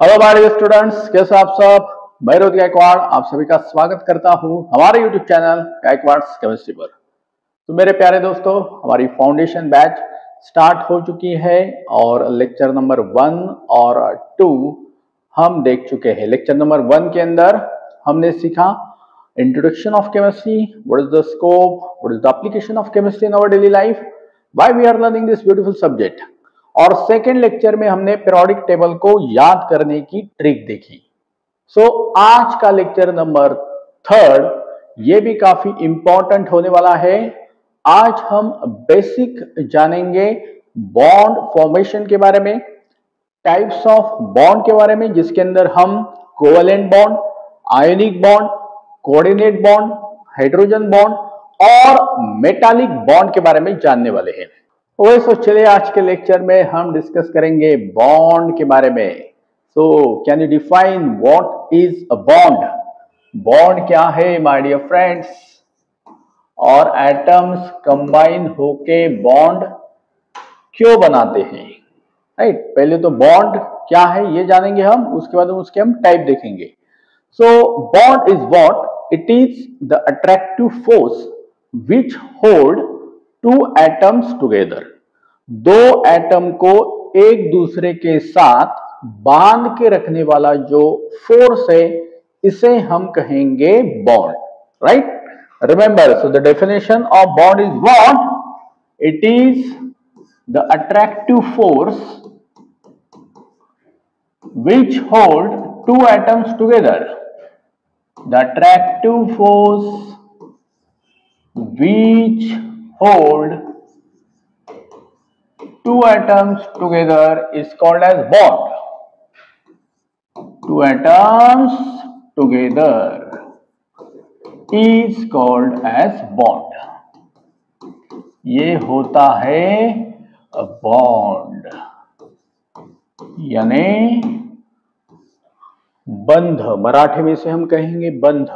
Hello हमारे students, कैसे आप सब। मैं रोहित गायकवाड़ आप सभी का स्वागत करता हूं हमारे यूट्यूब चैनल गायकवाड्स केमिस्ट्री पर। तो मेरे प्यारे दोस्तों, हमारी फाउंडेशन बैच स्टार्ट हो चुकी है और लेक्चर नंबर 1 और 2 हम देख चुके हैं। लेक्चर नंबर 1 के अंदर हमने सीखा introduction of chemistry, what is the scope, what is the application of chemistry in our daily life, why we are learning this beautiful subject. और सेकेंड लेक्चर में हमने पीरियोडिक टेबल को याद करने की ट्रिक देखी। सो आज का लेक्चर नंबर 3 ये भी काफी इंपॉर्टेंट होने वाला है। आज हम बेसिक जानेंगे बॉन्ड फॉर्मेशन के बारे में, टाइप्स ऑफ बॉन्ड के बारे में, जिसके अंदर हम covalent bond, ionic bond, coordinate bond, hydrogen bond और मेटालिक बॉन्ड के बारे में जानने वाले हैं। तो चलिए आज के लेक्चर में हम डिस्कस करेंगे बॉन्ड के बारे में। सो can you define what is a bond. Bond क्या है माय डियर फ्रेंड्स। और एटम्स कंबाइन होके बॉन्ड क्यों बनाते हैं, राइट। पहले तो बॉन्ड क्या है ये जानेंगे हम, उसके बाद उसके हम टाइप देखेंगे। So bond is what it is the attractive force which hold two atoms together. दो एटम को एक दूसरे के साथ बांध के रखने वाला जो फोर्स है, इसे हम कहेंगे bond, right. Remember, so the definition of bond is what it is the attractive force which hold two atoms together. The attractive force which hold two atoms together is called as bond. Two atoms together is called as bond. ये होता है bond यानी बंध। मराठी में से हम कहेंगे बंध।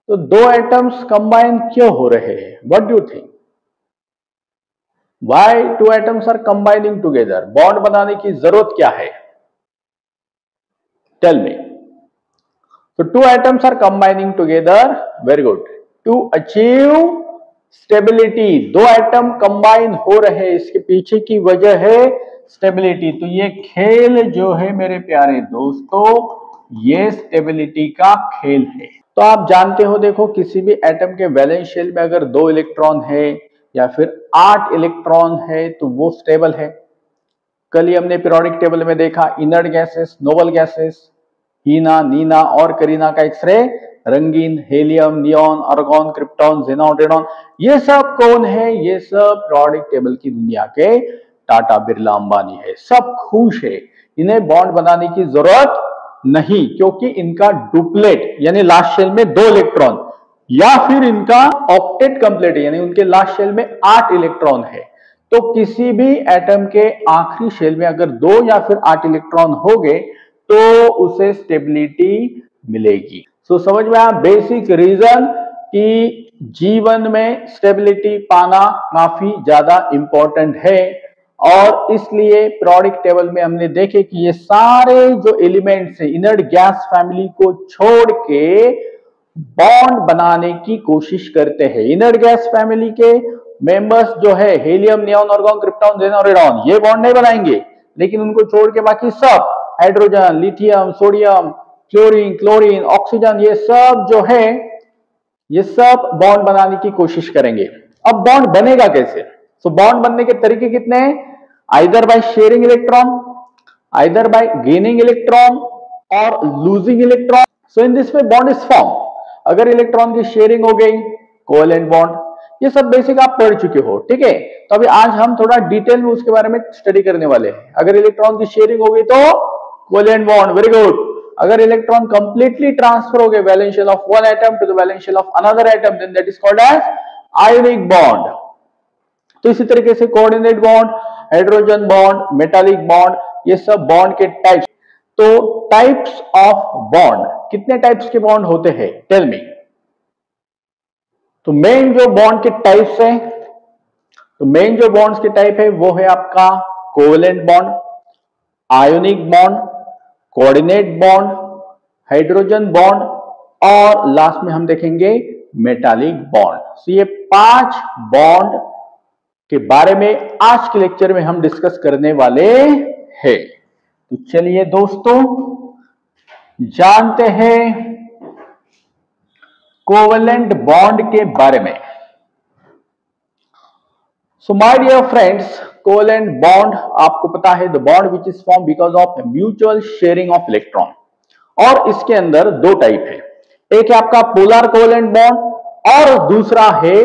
तो दो एटम्स कंबाइन क्यों हो रहे हैं? What do you think? Why two atoms are combining together? Bond बनाने की जरूरत क्या है? Tell me. तो two atoms are combining together, very good, to achieve stability. दो एटम कंबाइन हो रहे हैं, इसके पीछे की वजह है स्टेबिलिटी। तो ये खेल जो है मेरे प्यारे दोस्तों, ये स्टेबिलिटी का खेल है। तो आप जानते हो, देखो किसी भी एटम के वैलेंस शेल में अगर 2 इलेक्ट्रॉन है या फिर 8 इलेक्ट्रॉन है तो वो स्टेबल है। कल ही हमने पीरियोडिक टेबल में देखा इनर्ट गैसेस, नोबल गैसेस, हीना, नीना और करीना का एक्सरे, रंगीन, helium, neon, argon, krypton, xenon, radon, ये सब कौन है? ये सब पीरियोडिक टेबल की दुनिया के टाटा, बिरला, अंबानी है। सब खुश है, इन्हें बॉन्ड बनाने की जरूरत नहीं, क्योंकि इनका डुप्लेट यानी लास्ट शेल में 2 इलेक्ट्रॉन या फिर इनका ऑक्टेट कंप्लीट यानी उनके लास्ट शेल में 8 इलेक्ट्रॉन है। तो किसी भी एटम के आखिरी शेल में अगर 2 या फिर 8 इलेक्ट्रॉन हो गए तो उसे स्टेबिलिटी मिलेगी। सो समझ में आया बेसिक रीजन कि जीवन में स्टेबिलिटी पाना काफी ज्यादा इंपॉर्टेंट है। और इसलिए पीरियोडिक टेबल में हमने देखे कि ये सारे जो एलिमेंट्स हैं इनर्ट गैस फैमिली को छोड़ के बॉन्ड बनाने की कोशिश करते हैं। इनर्ट गैस फैमिली के मेंबर्स जो है helium, neon, argon, krypton, xenon, radon, ये बॉन्ड नहीं बनाएंगे, लेकिन उनको छोड़ के बाकी सब hydrogen, lithium, sodium, chlorine, chlorine, oxygen, ये सब जो है ये सब बॉन्ड बनाने की कोशिश करेंगे। अब बॉन्ड बनेगा कैसे? सो बॉन्ड बनने के तरीके कितने हैं? Either by sharing electron, either by gaining electron और losing electron. So in this way bond is form. अगर इलेक्ट्रॉन की शेयरिंग हो गई, कोवेलेंट बॉन्ड, ये सब बेसिक आप पढ़ चुके हो, ठीक है। तो अभी आज हम थोड़ा डिटेल में उसके बारे में स्टडी करने वाले हैं। अगर इलेक्ट्रॉन की शेयरिंग हो गई तो कोवेलेंट बॉन्ड, वेरी गुड। अगर इलेक्ट्रॉन कंप्लीटली ट्रांसफर हो गए valence shell of one atom to the valence shell of another atom, then that is called as ionic bond. तो इसी तरीके से coordinate bond, hydrogen bond, metallic bond, ये सब bond के टाइप्स। तो टाइप्स ऑफ बॉन्ड, कितने टाइप्स के बॉन्ड होते हैं? Tell me. तो मेन जो बॉन्ड के टाइप्स हैं, तो मेन जो बॉन्ड्स के टाइप है वो है आपका covalent bond, ionic bond, coordinate bond, hydrogen bond और लास्ट में हम देखेंगे मेटालिक बॉन्ड। तो ये 5 बॉन्ड के बारे में आज के लेक्चर में हम डिस्कस करने वाले हैं। तो चलिए दोस्तों जानते हैं कोवेलेंट बॉन्ड के बारे में। So my dear friends, covalent bond आपको पता है, the bond which is form because of mutual sharing of electron. और इसके अंदर दो टाइप है, एक है आपका पोलर कोवेलेंट बॉन्ड और दूसरा है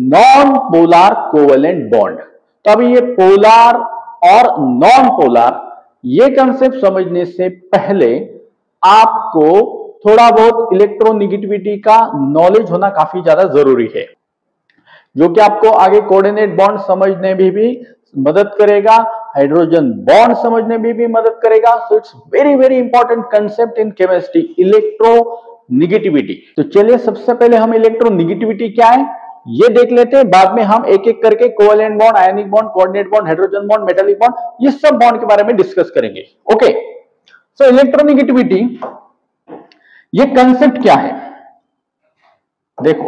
नॉन पोलर कोवेलेंट बॉन्ड। तो अभी ये पोलर और नॉन पोलर ये कंसेप्ट समझने से पहले आपको थोड़ा बहुत इलेक्ट्रोनेगेटिविटी का नॉलेज होना काफी ज्यादा जरूरी है, जो कि आपको आगे कोऑर्डिनेट बॉन्ड समझने में भी मदद करेगा, हाइड्रोजन बॉन्ड समझने में भी मदद करेगा। So it's very very important concept in chemistry, electronegativity. तो चलिए सबसे पहले हम इलेक्ट्रोनेगेटिविटी क्या है ये देख लेते हैं, बाद में हम एक एक करके covalent bond, ionic bond, coordinate bond, hydrogen bond, metallic bond, ये सब बॉन्ड के बारे में डिस्कस करेंगे। ओके, सो इलेक्ट्रोनेगेटिविटी ये कंसेप्ट क्या है, देखो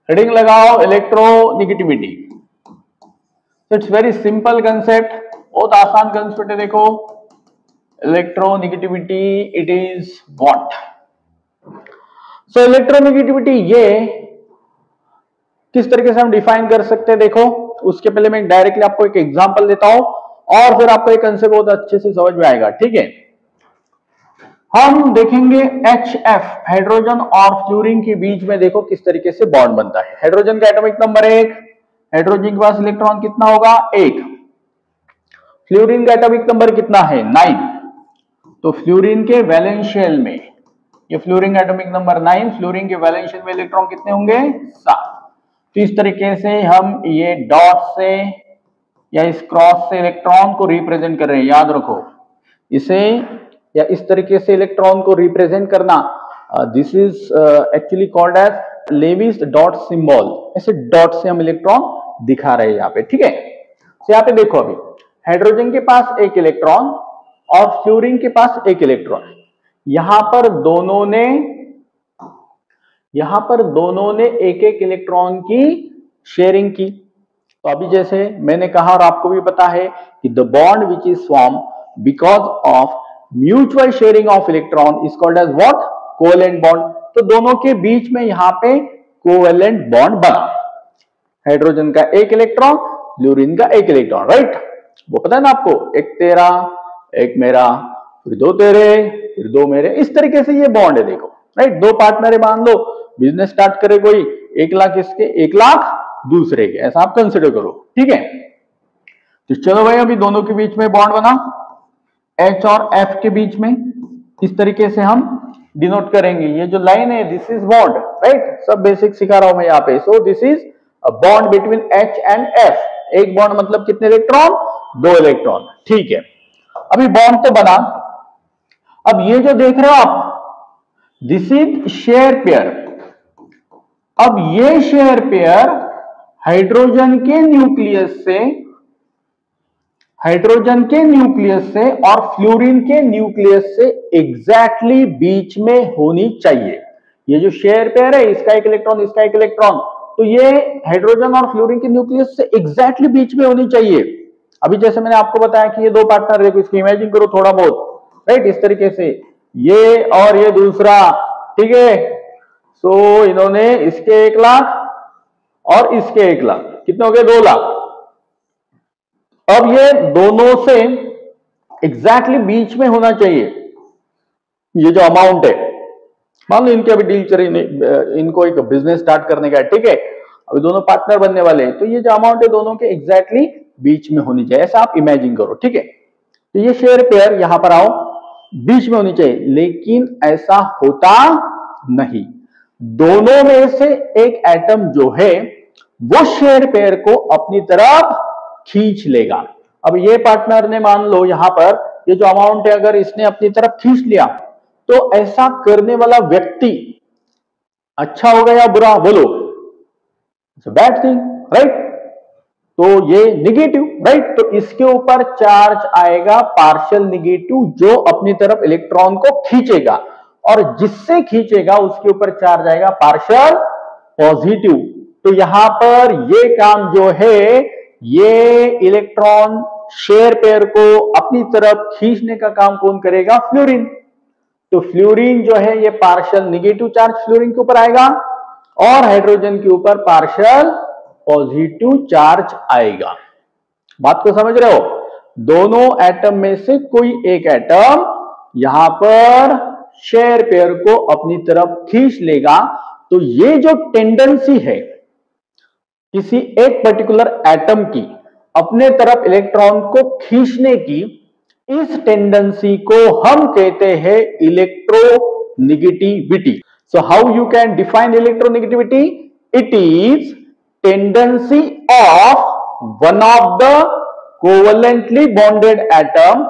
हेडिंग लगाओ electronegativity. It's very simple concept, बहुत आसान कंसेप्ट है। देखो electronegativity it is what. So electronegativity ये किस तरीके से हम डिफाइन कर सकते हैं, देखो उसके पहले मैं डायरेक्टली आपको एक एग्जांपल देता हूं और फिर आपको ये कंसेप्ट बहुत अच्छे से समझ में आएगा। ठीक है, हम देखेंगे HF हाइड्रोजन और फ्लोरीन के बीच में देखो किस तरीके से बॉन्ड बनता है। हाइड्रोजन का एटॉमिक नंबर 1, हाइड्रोजन के पास इलेक्ट्रॉन कितना होगा 1, फ्लोरीन का एटॉमिक नंबर कितना है 9। तो फ्लोरीन के वैलेंशियल में, ये फ्लोरीन का एटॉमिक नंबर 9, फ्लोरीन के वैलेंशियल में इलेक्ट्रॉन कितने होंगे 7। तो इस तरीके से हम ये डॉट से या इस क्रॉस से इलेक्ट्रॉन को रिप्रेजेंट कर रहे हैं, याद रखो इसे या इस तरीके से इलेक्ट्रॉन को रिप्रेजेंट करना, this is actually called as Lewis dot symbol. ऐसे डॉट से हम इलेक्ट्रॉन दिखा रहे हैं यहाँ पे। ठीक है, तो यहाँ पे देखो अभी हाइड्रोजन के पास एक इलेक्ट्रॉन और फ्लोरीन के पास एक इलेक्ट्रॉन, यहां पर दोनों ने एक एक इलेक्ट्रॉन की शेयरिंग की। तो अभी जैसे मैंने कहा और आपको भी पता है कि the bond which is form because of mutual sharing of electron is called as what, covalent bond. तो दोनों के बीच में यहां पे कोवेलेंट बॉन्ड बना, हाइड्रोजन का एक इलेक्ट्रॉन, फ्लोरीन का एक इलेक्ट्रॉन, राइट। वो पता है ना आपको, एक तेरा एक मेरा, फिर 2 तेरे, फिर 2 मेरे, इस तरीके से ये बॉन्ड है। देखो राइट, 2 पार्टनर मान लो, बिजनेस स्टार्ट करे कोई, 1 लाख इसके 1 लाख दूसरे के, ऐसा आप कंसिडर करो। ठीक है, तो चलो भाई अभी दोनों के बीच में बॉन्ड बना, H और F के बीच में इस तरीके से हम डिनोट करेंगे। ये जो लाइन है दिस इज बॉन्ड, राइट, सब बेसिक सिखा रहा हूं मैं यहाँ पे। So this is a bond between H and F। एक बॉन्ड मतलब कितने इलेक्ट्रॉन, 2 इलेक्ट्रॉन। ठीक है, अभी बॉन्ड तो बना, अब ये जो देख रहे हो आप दिस इज शेयर पेयर। अब ये शेयर पेयर हाइड्रोजन के न्यूक्लियस से और फ्लोरीन के न्यूक्लियस से एग्जैक्टली बीच में होनी चाहिए। ये जो शेयर पेयर है, इसका एक इलेक्ट्रॉन, इसका एक इलेक्ट्रॉन, तो ये हाइड्रोजन और फ्लोरीन के न्यूक्लियस से एग्जैक्टली बीच में होनी चाहिए। अभी जैसे मैंने आपको बताया कि ये 2 पार्टनर, देखो इसकी इमेजिन करो थोड़ा बहुत, राइट, इस तरीके से ये और ये दूसरा। ठीक है, सो इन्होंने इसके 1 लाख और इसके 1 लाख, कितने हो गए 2 लाख। अब ये दोनों से एग्जैक्टली बीच में होना चाहिए ये जो अमाउंट है। मान लो इनके अभी डील चल रही, इनको एक बिजनेस स्टार्ट करने का है। ठीक है, अभी दोनों पार्टनर बनने वाले हैं, तो ये जो अमाउंट है दोनों के एग्जैक्टली बीच में होनी चाहिए, ऐसा आप इमेजिन करो। ठीक है, तो ये शेयर पेयर यहां पर आओ, बीच में होनी चाहिए, लेकिन ऐसा होता नहीं। दोनों में से एक एटम जो है वो शेयर पेयर को अपनी तरफ खींच लेगा। अब ये पार्टनर ने मान लो यहां पर ये जो अमाउंट है अगर इसने अपनी तरफ खींच लिया, तो ऐसा करने वाला व्यक्ति अच्छा होगा या बुरा, बोलो, it's a bad thing, right. तो ये निगेटिव, राइट। तो इसके ऊपर चार्ज आएगा पार्शियल निगेटिव, जो अपनी तरफ इलेक्ट्रॉन को खींचेगा, और जिससे खींचेगा उसके ऊपर चार्ज आएगा पार्शियल पॉजिटिव। तो यहां पर ये काम जो है, ये इलेक्ट्रॉन शेयर पेयर को अपनी तरफ खींचने का काम कौन करेगा? फ्लोरीन। तो फ्लोरीन जो है ये पार्शियल निगेटिव चार्ज फ्लोरीन के ऊपर आएगा, और हाइड्रोजन के ऊपर पार्शियल पॉजिटिव चार्ज आएगा। बात को समझ रहे हो? दोनों एटम में से कोई एक एटम यहां पर शेयर पेयर को अपनी तरफ खींच लेगा। तो ये जो टेंडेंसी है किसी एक पर्टिकुलर एटम की अपने तरफ इलेक्ट्रॉन को खींचने की, इस टेंडेंसी को हम कहते हैं electronegativity. So how you can define electronegativity? It is tendency of one of the covalently bonded atom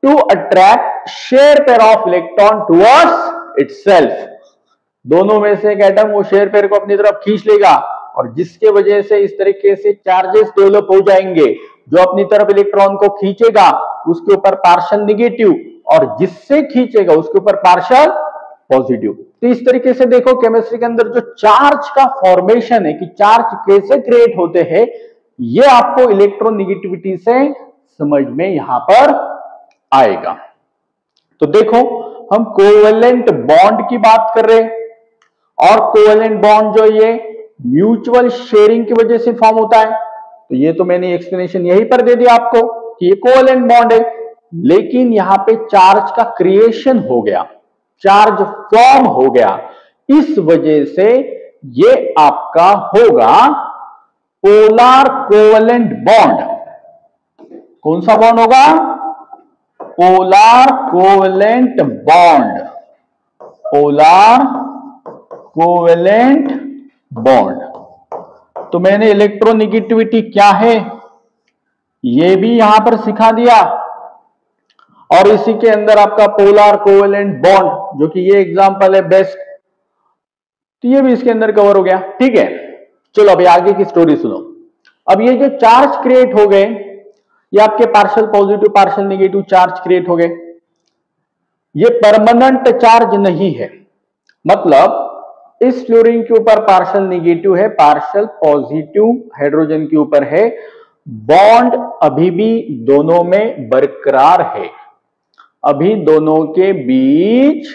to attract share pair of electron towards itself. दोनों में से एक एटम वो शेयर पेयर को अपनी तरफ खींच लेगा, और जिसके वजह से इस तरीके से चार्जेस डेवलप हो जाएंगे। जो अपनी तरफ इलेक्ट्रॉन को खींचेगा उसके ऊपर पार्शियल निगेटिव, और जिससे खींचेगा उसके ऊपर पार्शियल पॉजिटिव। तो इस तरीके से देखो केमिस्ट्री के अंदर जो चार्ज का फॉर्मेशन है कि चार्ज कैसे क्रिएट होते हैं, ये आपको इलेक्ट्रोनेगेटिविटी से समझ में यहां पर आएगा। तो देखो हम कोवेलेंट बॉन्ड की बात कर रहे हैं, और कोवेलेंट बॉन्ड जो ये म्यूचुअल शेयरिंग की वजह से फॉर्म होता है। तो ये तो मैंने एक्सप्लेनेशन यहीं पर दे दिया आपको कि ये कोवेलेंट बॉन्ड है, लेकिन यहां पे चार्ज का क्रिएशन हो गया, चार्ज फॉर्म हो गया। इस वजह से ये आपका होगा पोलर कोवेलेंट बॉन्ड। कौन सा बॉन्ड होगा? Polar covalent bond. Polar covalent bond. तो मैंने इलेक्ट्रोनेगेटिविटी क्या है ये भी यहां पर सिखा दिया, और इसी के अंदर आपका पोलर कोवेलेंट बॉन्ड, जो कि ये एग्जांपल है बेस्ट, तो ये भी इसके अंदर कवर हो गया। ठीक है, चलो अभी आगे की स्टोरी सुनो। अब ये जो चार्ज क्रिएट हो गए, ये आपके partial positive partial negative charge create हो गए, ये परमानेंट चार्ज नहीं है। मतलब इस फ्लोरीन के ऊपर पार्शियल नेगेटिव है, पार्शियल पॉजिटिव हाइड्रोजन के ऊपर है, बॉन्ड अभी भी दोनों में बरकरार है, अभी दोनों के बीच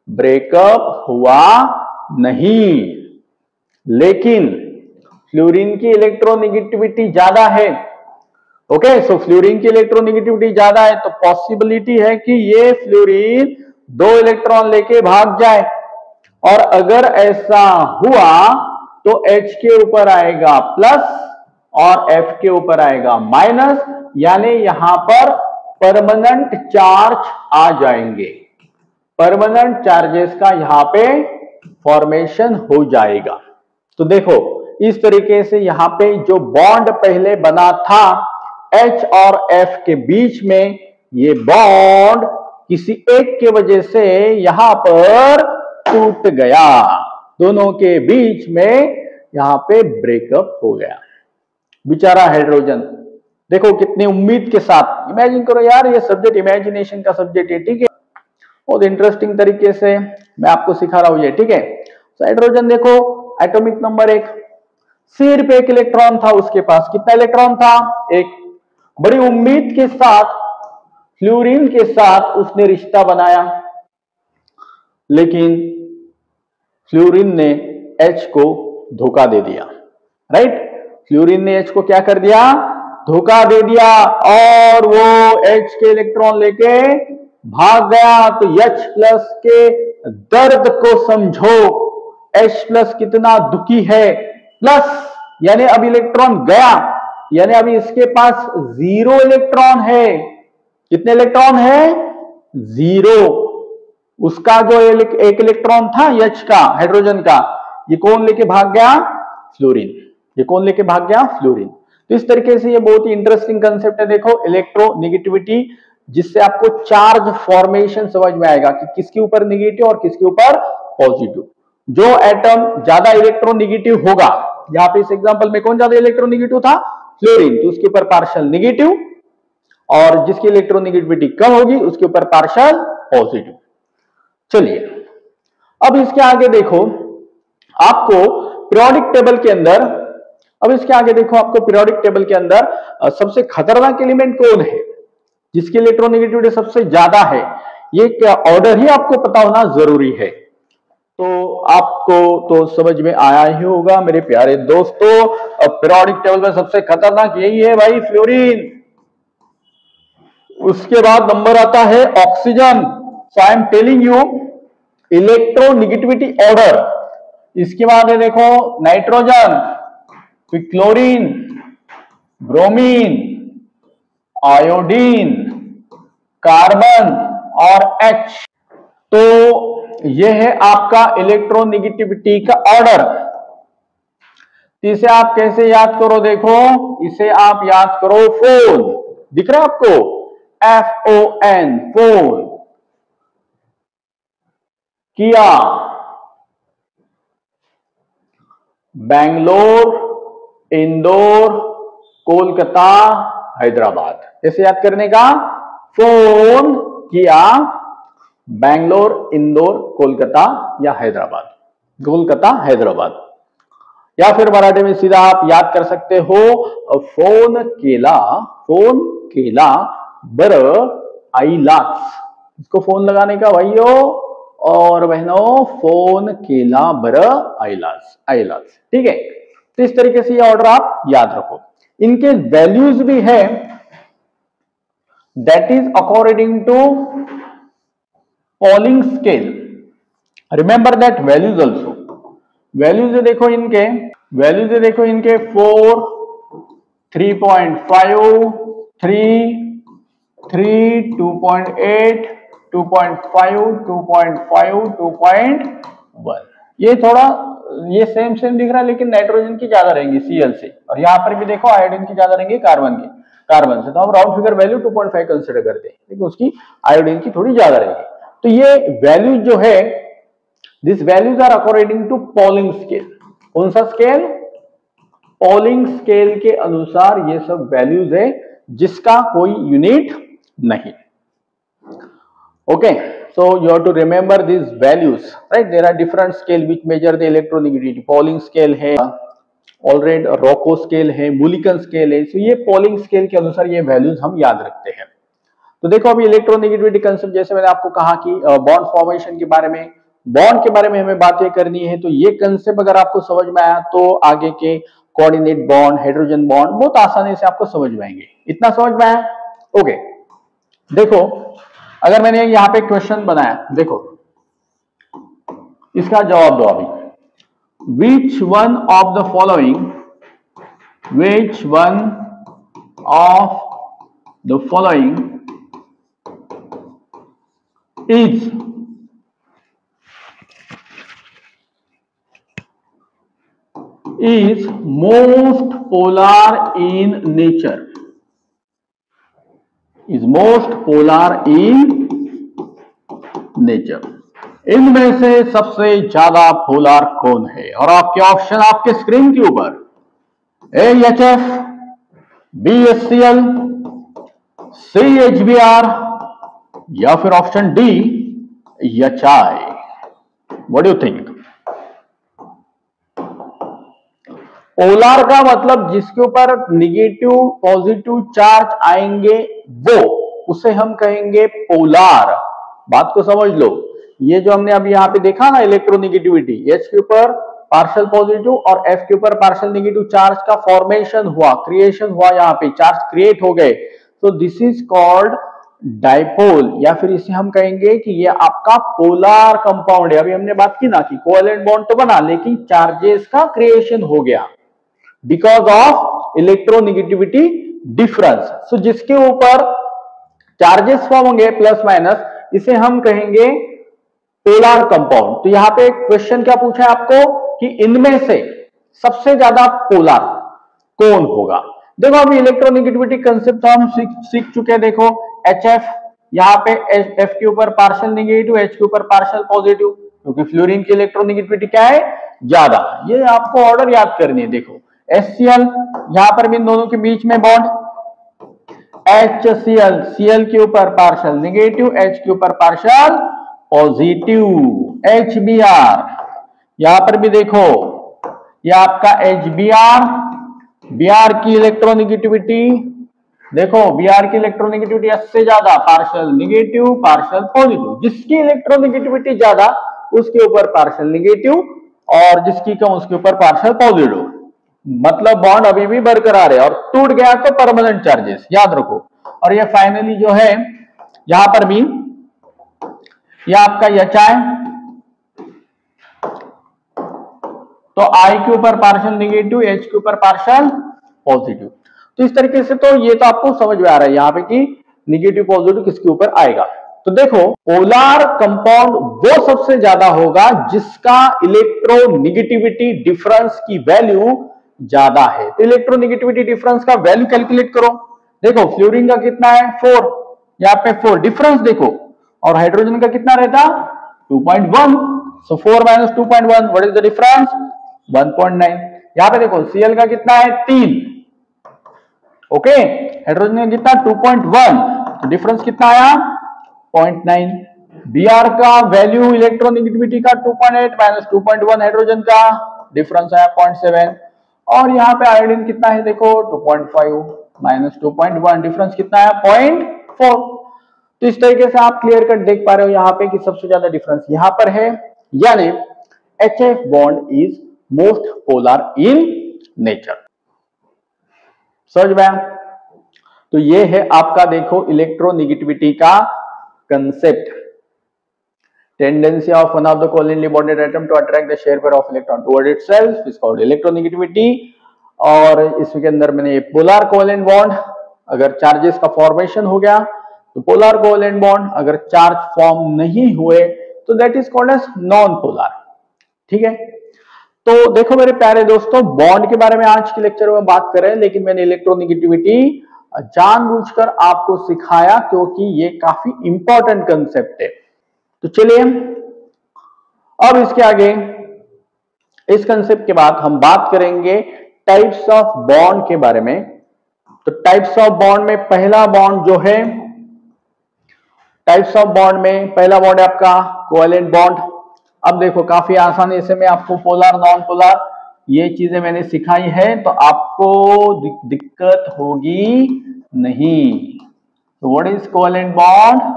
ब्रेकअप हुआ नहीं। लेकिन फ्लोरीन की इलेक्ट्रोनेगेटिविटी ज्यादा है। ओके, सो फ्लोरीन की इलेक्ट्रोनेगेटिविटी ज्यादा है, तो पॉसिबिलिटी है कि ये फ्लोरीन 2 इलेक्ट्रॉन लेके भाग जाए, और अगर ऐसा हुआ तो H के ऊपर आएगा प्लस और F के ऊपर आएगा माइनस, यानी यहां पर परमानेंट चार्ज आ जाएंगे, परमानेंट चार्जेस का यहां पे फॉर्मेशन हो जाएगा। तो देखो इस तरीके से यहां पे जो बॉन्ड पहले बना था H और F के बीच में, ये बॉन्ड किसी एक के वजह से यहां पर टूट गया, दोनों के बीच में यहां पे ब्रेकअप हो गया। बेचारा हाइड्रोजन देखो कितनी उम्मीद के साथ, इमेजिन करो यार, ये सब्जेक्ट इमेजिनेशन का सब्जेक्ट है, ठीक है, बहुत इंटरेस्टिंग तरीके से मैं आपको सिखा रहा हूं ये, ठीक है। तो हाइड्रोजन देखो एटॉमिक नंबर 1, सिर्फ 1 इलेक्ट्रॉन था उसके पास। कितना इलेक्ट्रॉन था? 1। बड़ी उम्मीद के साथ फ्लोरीन के साथ उसने रिश्ता बनाया, लेकिन फ्लोरीन ने H को धोखा दे दिया, राइट। फ्लोरीन ने H को क्या कर दिया? धोखा दे दिया, और वो H के इलेक्ट्रॉन लेके भाग गया। तो H प्लस के दर्द को समझो, H प्लस कितना दुखी है, प्लस यानी अब इलेक्ट्रॉन गया, यानी अभी इसके पास 0 इलेक्ट्रॉन है। कितने इलेक्ट्रॉन है? 0। उसका जो एक इलेक्ट्रॉन था H का, हाइड्रोजन का, ये कौन लेके भाग गया? फ्लोरीन। ये कौन लेके भाग गया? फ्लोरीन। तो इस तरीके से ये बहुत ही इंटरेस्टिंग कंसेप्ट है। देखो इलेक्ट्रोनेगेटिविटी, जिससे आपको चार्ज फॉर्मेशन समझ में आएगा कि किसके ऊपर नेगेटिव और किसके ऊपर पॉजिटिव। जो एटम ज्यादा इलेक्ट्रोनेगेटिव होगा, यहाँ पे इस एग्जांपल में कौन ज्यादा इलेक्ट्रोनेगेटिव था? फ्लोरीन तो उसके ऊपर पार्शियल नेगेटिव, और जिसकी इलेक्ट्रोनेगेटिविटी कम होगी उसके ऊपर पार्शियल पॉजिटिव। चलिए अब इसके आगे देखो आपको पीरियोडिक टेबल के अंदर, अब इसके आगे देखो आपको पीरियोडिक टेबल के अंदर सबसे खतरनाक एलिमेंट कौन है, जिसकी इलेक्ट्रोनेगेटिविटी सबसे ज्यादा है, ये क्या ऑर्डर ही आपको पता होना जरूरी है। तो आपको तो समझ में आया ही होगा मेरे प्यारे दोस्तों, पीरियोडिक टेबल में सबसे खतरनाक यही है भाई, फ्लोरीन। उसके बाद नंबर आता है oxygen. So I am telling you electronegativity order. इसके बाद है देखो नाइट्रोजन, फिर क्लोरीन, ब्रोमीन, आयोडीन, कार्बन और H। तो यह है आपका इलेक्ट्रोनेगेटिविटी का ऑर्डर। इसे आप कैसे याद करो, देखो इसे आप याद करो फोन, दिख रहा है आपको, FON, फोन। किया, बैंगलोर, इंदौर, कोलकाता, हैदराबाद। कैसे याद करने का, फोन, किया, बैंगलोर, इंदौर, कोलकाता या हैदराबाद, कोलकाता हैदराबाद। या फिर मराठी में सीधा आप याद कर सकते हो फोन केला, फोन केला बर आईलाच। इसको फोन लगाने का भाइयों और बहनों, फोन केला बर आईलाच, आईलाच, ठीक है। तो इस तरीके से ये ऑर्डर आप याद रखो। इनके वैल्यूज भी है, that is according to Pauling scale. Remember that values also. Values देखो इनके, वैल्यूज देखो इनके 4, 3.5, 3, 2.8, 2.5, 2.5, 2.1। ये थोड़ा ये सेम दिख रहा है, लेकिन नाइट्रोजन की ज्यादा रहेंगी Cl से, और यहां पर भी देखो आयोडीन की ज्यादा रहेंगी कार्बन से। तो हम राउंड फिगर वैल्यू 2.5 कंसिडर करते हैं, लेकिन उसकी आयोडीन की थोड़ी ज्यादा रहेगी। तो ये वैल्यू जो है, this values are according to Pauling scale. कौन सा स्केल, पॉलिंग स्केल के अनुसार ये सब वैल्यूज है, जिसका कोई यूनिट नहीं। Okay, so you have to remember these values, right? There are different scale which measure the electronegativity. Pauling scale है, ऑलरेड रोको स्केल है, मुलिकन स्केल है। तो ये पॉलिंग स्केल के अनुसार ये वैल्यूज हम याद रखते हैं। तो देखो अभी इलेक्ट्रोनेगेटिविटी कंसेप्ट, जैसे मैंने आपको कहा कि बॉन्ड फॉर्मेशन के बारे में, बॉन्ड के बारे में हमें बातें करनी है। तो ये कंसेप्ट अगर आपको समझ में आया तो आगे के कोऑर्डिनेट बॉन्ड, हाइड्रोजन बॉन्ड बहुत आसानी से आपको समझ में आएंगे। इतना समझ में आया? ओके, देखो अगर मैंने यहां पे क्वेश्चन बनाया, देखो इसका जवाब दो अभी। Which one of the following, which one of the following is most polar in nature, is most polar in nature। इनमें से सबसे ज्यादा पोलर कौन है? और आपके ऑप्शन आपके स्क्रीन के ऊपर, AHF, BHCl, CHBr या फिर option D HI। What do you think? Polar का मतलब जिसके ऊपर निगेटिव पॉजिटिव चार्ज आएंगे वो, उसे हम कहेंगे पोलर। बात को समझ लो। ये जो हमने अभी यहाँ पे देखा ना इलेक्ट्रोनेगेटिविटी, H के ऊपर पार्शियल पॉजिटिव और F के ऊपर पार्शियल नेगेटिव चार्ज का फॉर्मेशन हुआ, क्रिएशन हुआ, यहाँ पे चार्ज क्रिएट हो गए। तो दिस इज कॉल्ड डाइपोल, या फिर इसे हम कहेंगे कि ये आपका पोलर कंपाउंड है। अभी हमने बात की ना कि कोवेलेंट बॉन्ड तो बना, लेकिन चार्जेस का क्रिएशन हो गया बिकॉज ऑफ इलेक्ट्रोनेगेटिविटी डिफरेंस। सो जिसके ऊपर चार्जेस फॉर्म होंगे प्लस माइनस, इसे हम कहेंगे पोलर कंपाउंड। तो यहां पे क्वेश्चन क्या पूछा है आपको कि इनमें से सबसे ज्यादा पोलर कौन होगा? देखो अभी इलेक्ट्रोनेगेटिविटी कंसेप्ट तो हम सीख चुके हैं। देखो HF, यहाँ पे F के ऊपर पार्शियल नेगेटिव, H के ऊपर पार्शियल पॉजिटिव, क्योंकि फ्लोरीन की इलेक्ट्रोनेगेटिविटी क्या है? ज्यादा। ये आपको ऑर्डर याद करनी है। देखो HCl, यहां पर भी इन दोनों के बीच में बॉन्ड, HCl, Cl के ऊपर पार्शियल नेगेटिव, H के ऊपर पार्शियल पॉजिटिव, HBr, यहां पर भी देखो ये आपका HBr, Br की इलेक्ट्रोनेगेटिविटी देखो, Br की इलेक्ट्रोनेगेटिविटी H से ज्यादा, पार्शियल नेगेटिव पार्शियल पॉजिटिव, जिसकी इलेक्ट्रोनेगेटिविटी ज्यादा उसके ऊपर पार्शियल नेगेटिव और जिसकी कम उसके ऊपर पार्शियल पॉजिटिव, मतलब बॉन्ड अभी भी बरकरार है, और टूट गया तो परमानेंट चार्जेस, याद रखो। और ये फाइनली जो है यहां पर भी ये आपका HI, तो I के ऊपर पार्शियल नेगेटिव, H के ऊपर पार्शियल पॉजिटिव। तो इस तरीके से तो ये तो आपको समझ में आ रहा है यहाँ पे कि नेगेटिव पॉजिटिव किसके ऊपर आएगा। तो देखो पोलर कंपाउंड वो सबसे ज्यादा होगा जिसका इलेक्ट्रोनेगेटिविटी डिफरेंस की वैल्यू ज्यादा है। तो इलेक्ट्रोनेगेटिविटी डिफरेंस का वैल्यू कैलकुलेट करो। देखो फ्लोरीन का कितना है 4, यहाँ पे 4 डिफरेंस देखो, और हाइड्रोजन का कितना रहता 2.1, सो 4 minus 2.1 what is the difference 1.9। यहाँ पे देखो Cl का कितना है 3, ओके, हाइड्रोजन का कितना 2.1, तो डिफरेंस कितना आया 0.9। Br का वैल्यू इलेक्ट्रोनेगेटिविटी का 2.8 माइनस 2.1 हाइड्रोजन का डिफरेंस आया 0.7, और यहाँ पे आयोडीन कितना है देखो 2.5 माइनस 2.1 डिफरेंस कितना है 0.4। तो इस तरीके से आप क्लियर कट देख पा रहे हो यहाँ पे कि सबसे ज्यादा डिफरेंस यहाँ पर है, यानी HF bond is most polar in nature. समझ में? तो ये है आपका देखो इलेक्ट्रोनेगेटिविटी का concept. Tendency of one of the covalently bonded atom to attract the share pair of electron toward itself is called electronegativity। और इसके अंदर मैंने ये पोलर कोवेलेंट बॉन्ड, अगर चार्जेस का फॉर्मेशन हो गया तो पोलर कोवेलेंट बॉन्ड, अगर चार्ज फॉर्म नहीं हुए तो that is called as non polar. ठीक है, तो देखो मेरे प्यारे दोस्तों, बॉन्ड के बारे में आज के लेक्चर में बात कर रहे हैं, लेकिन मैंने इलेक्ट्रोनेगेटिविटी जानबूझकर आपको सिखाया क्योंकि ये काफी इंपॉर्टेंट कंसेप्ट है। तो चलिए अब इसके आगे इस कंसेप्ट के बाद हम बात करेंगे टाइप्स ऑफ बॉन्ड के बारे में। तो टाइप्स ऑफ बॉन्ड में पहला बॉन्ड जो है, टाइप्स ऑफ बॉन्ड में पहला बॉन्ड है आपका कोवेलेंट बॉन्ड। अब देखो काफी आसानी से मैं आपको पोलर नॉन पोलर ये चीजें मैंने सिखाई है, तो आपको दिक्कत होगी नहीं। तो what is covalent bond?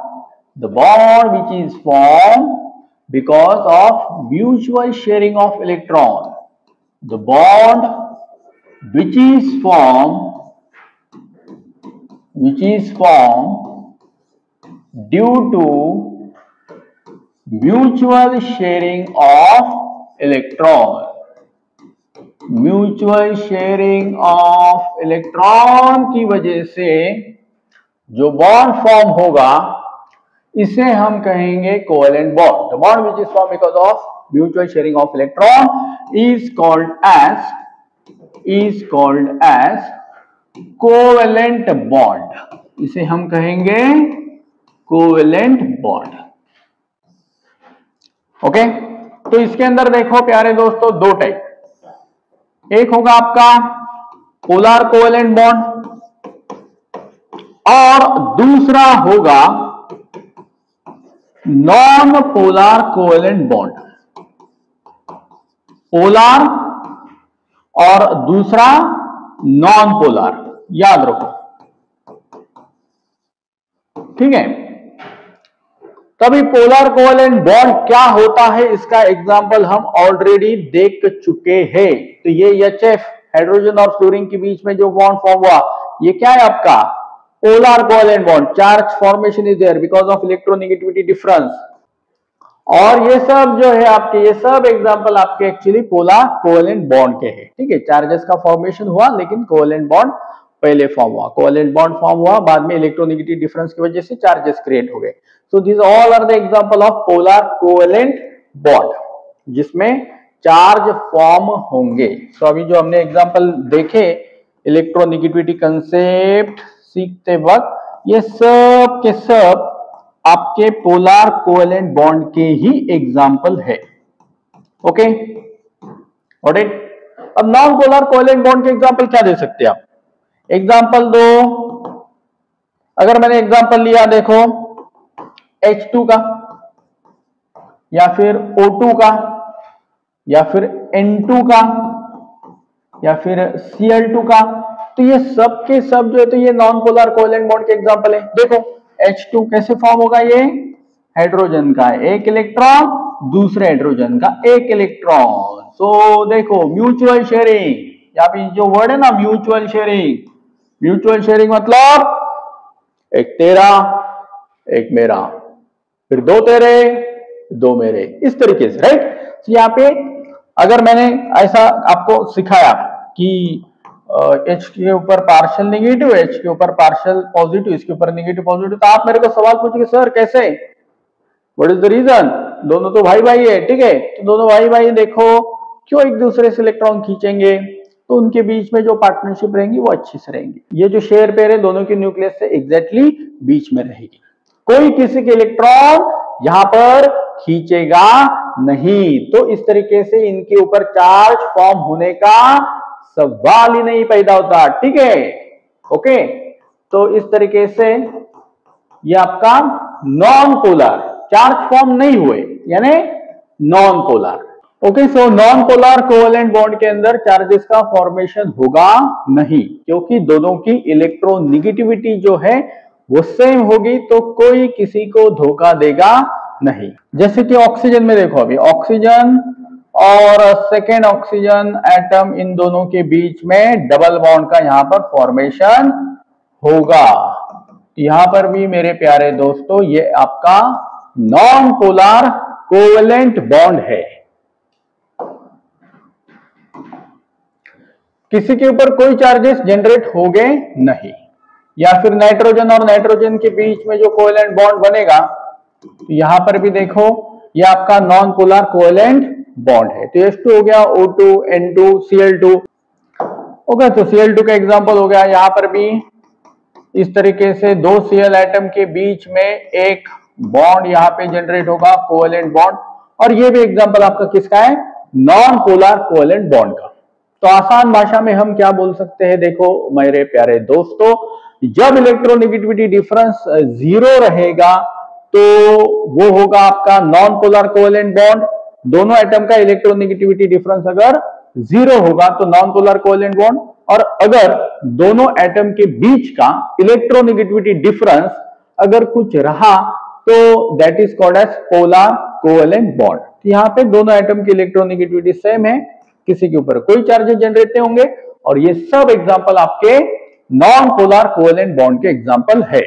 The bond which is formed because of mutual sharing of electron. The bond which is formed due to mutual sharing of electron. Mutual sharing of electron की वजह से जो बॉन्ड फॉर्म होगा इसे हम कहेंगे covalent bond. The bond which is formed because of mutual sharing of electron is called as covalent bond. इसे हम कहेंगे कोवेलेंट बॉन्ड। ओके, तो इसके अंदर देखो प्यारे दोस्तों दो टाइप, एक होगा आपका पोलर कोवेलेंट बॉन्ड और दूसरा होगा non polar covalent bond. Polar और दूसरा नॉन पोलर, याद रखो। ठीक है, तभी पोलर कोवेलेंट बॉन्ड क्या होता है इसका एग्जांपल हम ऑलरेडी देख चुके हैं। तो ये HF हाइड्रोजन और फ्लोरीन के बीच में जो बॉन्ड फॉर्म हुआ ये क्या है आपका polar covalent bond. Charge formation is there because of electronegativity difference. और ये सब जो है आपके, ये सब एग्जांपल आपके एक्चुअली पोलर कोवेलेंट बॉन्ड के हैं। ठीक है, चार्जेस का फॉर्मेशन हुआ लेकिन कोवेलेंट बॉन्ड पहले फॉर्म हुआ, कोवेलेंट बॉन्ड फॉर्म हुआ, बाद में इलेक्ट्रोनेगेटिव डिफरेंस की वजह से चार्जेस क्रिएट हो गए। So this all are the example of polar covalent bond जिसमें चार्ज फॉर्म होंगे। तो अभी जो हमने एग्जांपल देखे इलेक्ट्रोनेगेटिविटी कंसेप्ट सीखते वक्त, ये सब के सब आपके पोलर कोवेलेंट बॉन्ड के ही एग्जांपल है। Okay, got it? अब नॉन पोलर कोवेलेंट बॉन्ड के एग्जांपल क्या दे सकते हैं आप? एग्जांपल दो, अगर मैंने एग्जांपल लिया देखो H2 का, या फिर O2 का, या फिर N2 का, या फिर Cl2 का, तो ये सब के सब जो है तो ये नॉन पोलर कोवेलेंट बॉन्ड के एग्जांपल है। देखो H2 कैसे फॉर्म होगा, ये हाइड्रोजन का एक इलेक्ट्रॉन दूसरे हाइड्रोजन का एक इलेक्ट्रॉन। सो देखो म्यूचुअल शेयरिंग, यहाँ पे जो वर्ड है ना म्यूचुअल शेयरिंग, म्यूचुअल शेयरिंग मतलब एक तेरा एक मेरा, फिर दो तेरे दो मेरे, इस तरीके से, राइट। तो यहाँ पे अगर मैंने ऐसा आपको सिखाया कि H के ऊपर पार्शियल नेगेटिव, H के ऊपर पार्शियल पॉजिटिव, इसके ऊपर नेगेटिव पॉजिटिव, तो आप मेरे को सवाल पूछेंगे सर कैसे, व्हाट इज द रीजन, दोनों तो भाई भाई है, ठीक है। तो दोनों भाई भाई देखो क्यों एक दूसरे से इलेक्ट्रॉन खींचेंगे, तो उनके बीच में जो पार्टनरशिप रहेंगी वो अच्छी से रहेंगी। ये जो शेयर पेयर है दोनों के न्यूक्लियस से एग्जैक्टली बीच में रहेगी, कोई किसी के इलेक्ट्रॉन यहां पर खींचेगा नहीं। तो इस तरीके से इनके ऊपर चार्ज फॉर्म होने का सवाल ही नहीं पैदा होता, ठीक है, ओके। तो इस तरीके से ये आपका नॉन पोलर, चार्ज फॉर्म नहीं हुए यानी non polar, okay. So non polar covalent bond के अंदर चार्जेस का फॉर्मेशन होगा नहीं, क्योंकि दोनों की इलेक्ट्रोनेगेटिविटी जो है वो सेम होगी, तो कोई किसी को धोखा देगा नहीं। जैसे कि ऑक्सीजन में देखो, अभी ऑक्सीजन और सेकेंड ऑक्सीजन एटम, इन दोनों के बीच में डबल बॉन्ड का यहां पर फॉर्मेशन होगा। यहां पर भी मेरे प्यारे दोस्तों ये आपका नॉन पोलर कोवेलेंट बॉन्ड है, किसी के ऊपर कोई चार्जेस जनरेट हो गए नहीं। या फिर नाइट्रोजन और नाइट्रोजन के बीच में जो कोवेलेंट बॉन्ड बनेगा, तो यहां पर भी देखो ये आपका नॉन पोलर कोवेलेंट बॉन्ड है। तो H2 हो गया, O2, N2, Cl2, ओके। तो Cl2 का एग्जांपल हो गया, यहां पर भी इस तरीके से दो Cl एटम के बीच में एक बॉन्ड यहां पे जनरेट होगा, कोवेलेंट बॉन्ड। और ये भी एग्जांपल आपका किसका है, नॉन पोलर कोवेलेंट बॉन्ड का। तो आसान भाषा में हम क्या बोल सकते हैं, देखो मेरे प्यारे दोस्तों, जब इलेक्ट्रोनेगेटिविटी डिफरेंस 0 रहेगा तो वो होगा आपका नॉन पोलर कोवेलेंट बॉन्ड। दोनों एटम का इलेक्ट्रोनेगेटिविटी डिफरेंस अगर 0 होगा तो नॉन पोलर कोवेलेंट बॉन्ड, और अगर दोनों एटम के बीच का इलेक्ट्रोनेगेटिविटी डिफरेंस अगर कुछ रहा तो that is called as polar covalent bond. यहाँ पे दोनों एटम की इलेक्ट्रोनेगेटिविटी सेम है, किसी के ऊपर कोई चार्जेस जनरेट नहीं होंगे, और ये सब एग्जांपल आपके नॉन पोलर कोवेलेंट बॉन्ड के एग्जांपल है,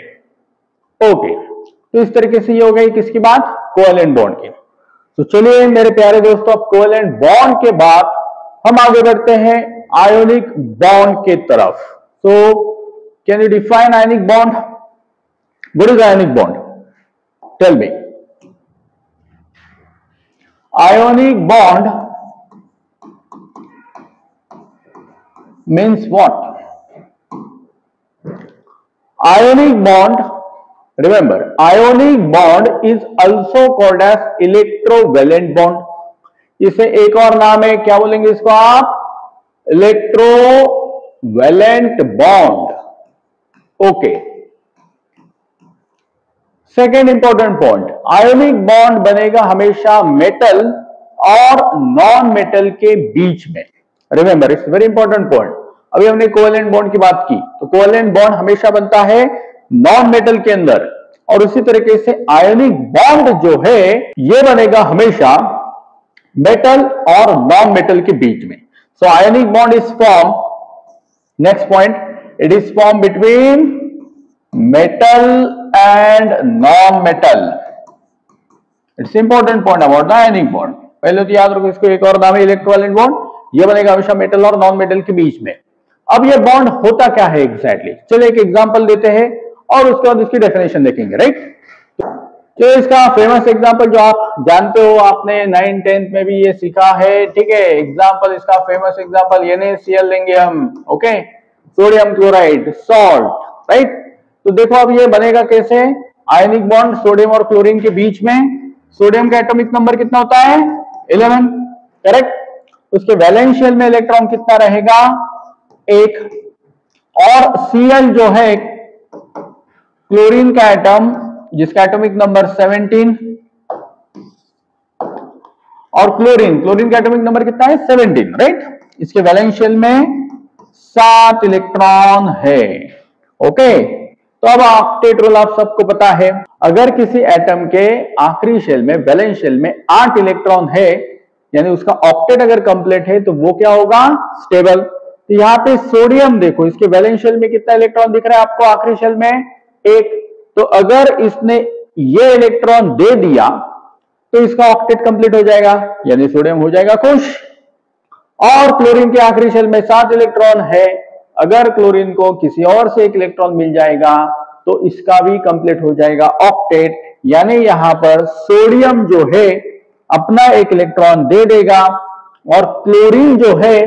ओके। तो इस तरीके से ये हो गई किसकी बात, कोवेलेंट बॉन्ड की। तो चलिए मेरे प्यारे दोस्तों, अब कोवेलेंट बॉन्ड के बाद हम आगे बढ़ते हैं आयोनिक बॉन्ड के तरफ। So can you define ionic bond, what is ionic bond, tell me. Ionic bond means what? Ionic bond, remember ionic bond is also called as electrovalent bond. इसे एक और नाम है, क्या बोलेंगे इसको आप, electrovalent bond, okay. Second important point, ionic bond बनेगा हमेशा मेटल और नॉन मेटल के बीच में। Remember it's very important point. अभी हमने कोवेलेंट बॉन्ड की बात की, तो कोवेलेंट बॉन्ड हमेशा बनता है नॉन मेटल के अंदर, और उसी तरीके से आयोनिक बॉन्ड जो है ये बनेगा हमेशा मेटल और नॉन मेटल के बीच में। So ionic bond is form, next point, it is form between metal and non metal. It's important point about the ionic bond. पहले तो याद रखो, इसको एक और नाम है इलेक्ट्रोवैलेंट बॉन्ड, ये बनेगा हमेशा मेटल और नॉन मेटल के बीच में। अब ये बॉन्ड होता क्या है एग्जैक्टली, चलिए एक एग्जांपल देते हैं और उसके बाद इसकी डेफिनेशन देखेंगे, राइट। तो इसका फेमस एग्जांपल जो आप जानते हो, आपने 9th 10th में भी ये सीखा है, ठीक है। एग्जांपल, इसका फेमस एग्जांपल NaCl लेंगे हम, okay, sodium chloride, salt, right. तो देखो अब ये बनेगा कैसे, आयनिक बॉन्ड सोडियम और क्लोरीन के बीच में। सोडियम का एटॉमिक नंबर कितना होता है, 11, करेक्ट। उसके वैलेंस शेल में इलेक्ट्रॉन कितना रहेगा, एक। और Cl जो है क्लोरीन का एटम, जिसका एटॉमिक नंबर 17, और क्लोरीन का एटॉमिक नंबर कितना है, 17, राइट। इसके वैलेंस शेल में 7 इलेक्ट्रॉन है। ओके, तो अब ऑक्टेट रूल आप सबको पता है। अगर किसी एटम के आखिरी शेल में, वैलेंस शेल में 8 इलेक्ट्रॉन है, यानी उसका ऑक्टेट अगर कंप्लीट है, तो वो क्या होगा, स्टेबल। तो यहाँ पे सोडियम देखो, इसके वैलेंस शेल में कितना इलेक्ट्रॉन दिख रहा है आपको, आखिरी शेल में 1। तो अगर इसने ये इलेक्ट्रॉन दे दिया तो इसका ऑक्टेट कंप्लीट हो जाएगा, यानी सोडियम हो जाएगा खुश। और क्लोरीन के आखिरी शेल में 7 इलेक्ट्रॉन है, अगर क्लोरीन को किसी और से 1 इलेक्ट्रॉन मिल जाएगा तो इसका भी कंप्लीट हो जाएगा ऑक्टेट, यानी यहां पर सोडियम जो है अपना 1 इलेक्ट्रॉन दे देगा और क्लोरीन जो है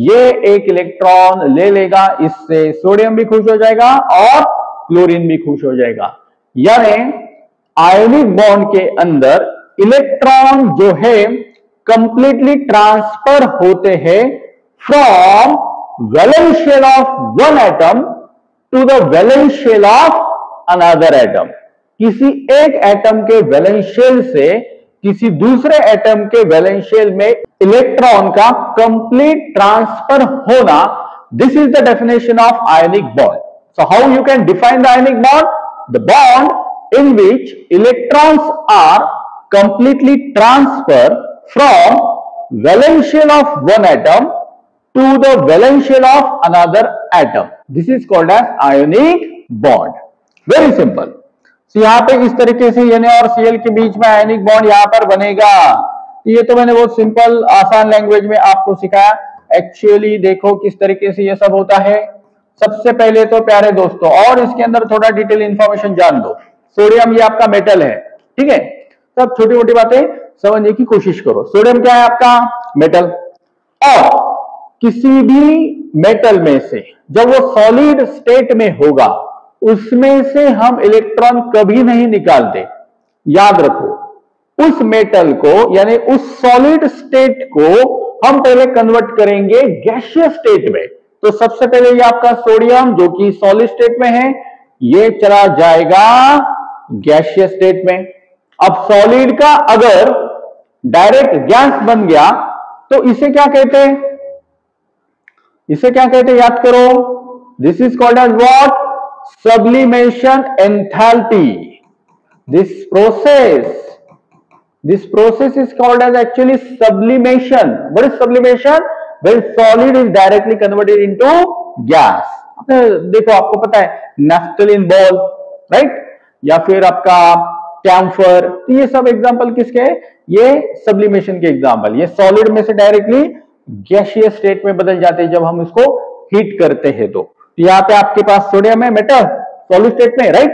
ये 1 इलेक्ट्रॉन ले लेगा। इससे सोडियम भी खुश हो जाएगा और क्लोरीन भी खुश हो जाएगा। यानी आयनिक बॉन्ड के अंदर इलेक्ट्रॉन जो है कंप्लीटली ट्रांसफर होते हैं from valence shell of one atom to the valence shell of another atom. किसी एक एटम के वैलेंस शेल से किसी दूसरे एटम के वैलेंस शेल में इलेक्ट्रॉन का कंप्लीट ट्रांसफर होना, this is the definition of ionic bond. So how you can define the ionic bond? The bond in which electrons are completely transferred from valence shell of one atom to the valence shell of another atom. This is called as ionic bond. Very simple. So यहाँ पे इस तरीके से Na और Cl के बीच में ionic bond यहाँ पर बनेगा। ये तो मैंने बहुत सिंपल आसान लैंग्वेज में आपको सिखाया। एक्चुअली देखो किस तरीके से ये सब होता है। सबसे पहले तो प्यारे दोस्तों, और इसके अंदर थोड़ा डिटेल इंफॉर्मेशन जान दो। सोडियम ये आपका मेटल है, ठीक है। सब छोटी मोटी बातें समझने की कोशिश करो। सोडियम क्या है आपका, मेटल। और किसी भी मेटल में से जब वो सॉलिड स्टेट में होगा उसमें से हम इलेक्ट्रॉन कभी नहीं निकालते। याद रखो, उस मेटल को यानी उस सॉलिड स्टेट को हम पहले कन्वर्ट करेंगे गैसियस स्टेट में। तो सबसे पहले ये आपका सोडियम जो कि सॉलिड स्टेट में है, ये चला जाएगा गैसियस स्टेट में। अब सॉलिड का अगर डायरेक्ट गैस बन गया तो इसे क्या कहते हैं, इसे क्या कहते हैं, याद करो। This is called as what, sublimation enthalpy. This process is called as actually sublimation. What is sublimation? When solid is directly converted into gas. देखो आपको पता है नैफ्थलीन बॉल, राइट, या फिर आपका कैम्फर, तो ये सब एग्जांपल किसके हैं, ये सब्लिमेशन के एग्जांपल। ये सॉलिड में से डायरेक्टली गैसियस स्टेट में बदल जाते हैं जब हम इसको हीट करते हैं। तो यहाँ पे आपके पास सोडियम है, मेटल सॉलिड स्टेट में, राइट,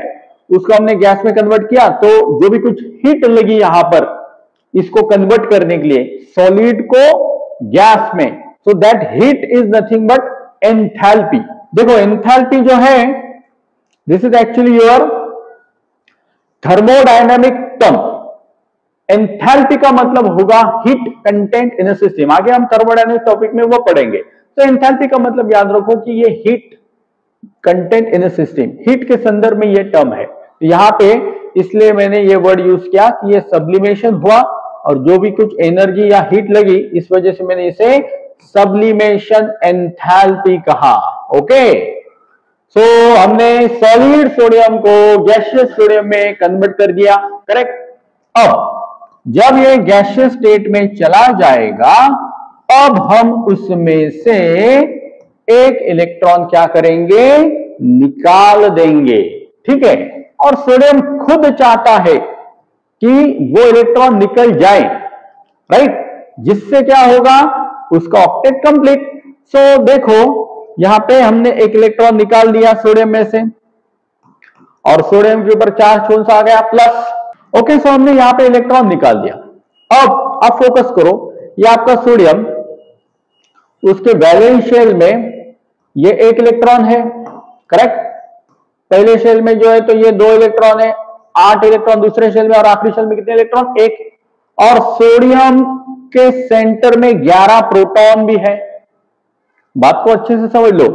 उसको हमने गैस में कन्वर्ट किया, तो जो भी कुछ हीट लगी यहां पर इसको कन्वर्ट करने के लिए सॉलिड को गैस में, so that heat is nothing but enthalpy. देखो एंथैल्पी जो है, this is actually your thermodynamic term. Enthalpy का मतलब होगा heat content in a system. आगे हम थर्मोडायनामिक टॉपिक में वो पढ़ेंगे। तो एंथैल्पी का मतलब याद रखो कि ये heat content in a system, heat के संदर्भ में ये टर्म है। तो यहां पे इसलिए मैंने ये वर्ड यूज किया कि ये सब्लिमेशन हुआ और जो भी कुछ एनर्जी या हीट लगी इस वजह से मैंने इसे सब्लिमेशन एंथैल्पी कहा। ओके, सो हमने सॉलिड सोडियम को गैसियस सोडियम में कन्वर्ट कर दिया, करेक्ट। अब जब ये गैसियस स्टेट में चला जाएगा, अब हम उसमें से एक इलेक्ट्रॉन क्या करेंगे, निकाल देंगे, ठीक है। और सोडियम खुद चाहता है कि वो इलेक्ट्रॉन निकल जाए, राइट, जिससे क्या होगा, उसका ऑक्टेट कंप्लीट। सो देखो यहां पे हमने एक इलेक्ट्रॉन निकाल दिया सोडियम में से, और सोडियम के ऊपर चार्ज कौन सा आ गया, प्लस। ओके, सो हमने यहां पे इलेक्ट्रॉन निकाल दिया। अब आप फोकस करो, ये आपका सोडियम, उसके वैलेंस शेल में ये एक इलेक्ट्रॉन है, करेक्ट। पहले शेल में जो है तो ये 2 इलेक्ट्रॉन है, 8 इलेक्ट्रॉन दूसरे शेल में, और आखिरी शेल में कितने इलेक्ट्रॉन, 1। और सोडियम के सेंटर में 11 प्रोटॉन भी है, बात को अच्छे से समझ लो।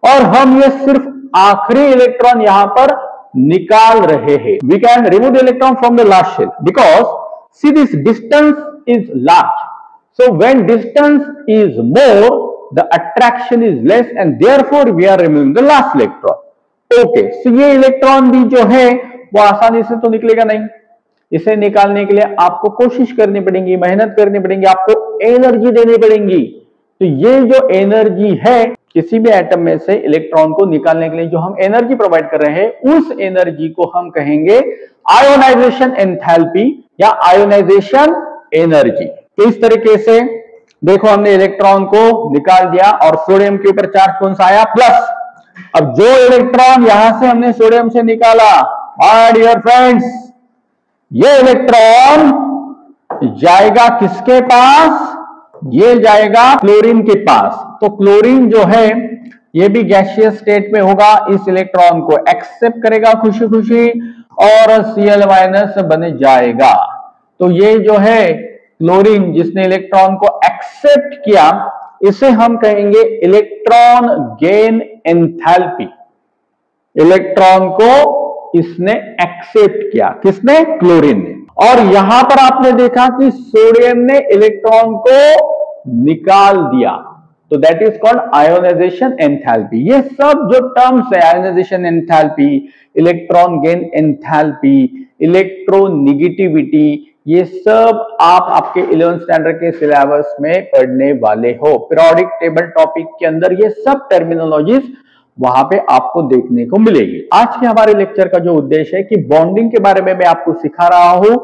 और हम ये सिर्फ आखिरी इलेक्ट्रॉन यहां पर निकाल रहे हैं। We can remove the electron from the last shell because see this distance is large, so when distance is more the attraction is less and therefore we are removing the last electron. Okay, so ये electron भी जो है वो आसानी से तो निकलेगा नहीं, इसे निकालने के लिए आपको कोशिश करनी पड़ेगी, मेहनत करनी पड़ेगी, आपको एनर्जी देनी पड़ेगी। तो ये जो एनर्जी है किसी भी एटम में से इलेक्ट्रॉन को निकालने के लिए जो हम एनर्जी प्रोवाइड कर रहे हैं उस एनर्जी को हम कहेंगे आयोनाइजेशन एंथैल्पी या आयोनाइजेशन एनर्जी। तो इस तरीके से देखो हमने इलेक्ट्रॉन को निकाल दिया और सोडियम के ऊपर चार्ज कौन सा आया, प्लस। अब जो इलेक्ट्रॉन यहां से हमने सोडियम से निकाला, माय डियर फ्रेंड्स, ये इलेक्ट्रॉन जाएगा किसके पास, ये जाएगा क्लोरीन के पास। तो क्लोरीन जो है ये भी गैसियस स्टेट में होगा, इस इलेक्ट्रॉन को एक्सेप्ट करेगा खुशी खुशी और Cl माइनस बन जाएगा। तो ये जो है क्लोरीन जिसने इलेक्ट्रॉन को एक्सेप्ट किया, इसे हम कहेंगे इलेक्ट्रॉन गेन एंथैल्पी। इलेक्ट्रॉन को इसने एक्सेप्ट किया, किसने, क्लोरीन ने। और यहां पर आपने देखा कि सोडियम ने इलेक्ट्रॉन को निकाल दिया, तो that is called ionisation enthalpy. ये सब जो टर्म्स है, ionisation enthalpy, electron gain enthalpy, electronegativity, ये सब आप आपके 11th स्टैंडर्ड के सिलेबस में पढ़ने वाले हो। पीरियोडिक टेबल टॉपिक के अंदर ये सब टर्मिनोलॉजीज वहां पे आपको देखने को मिलेगी। आज के हमारे लेक्चर का जो उद्देश्य है कि बॉन्डिंग के बारे में मैं आपको सिखा रहा हूं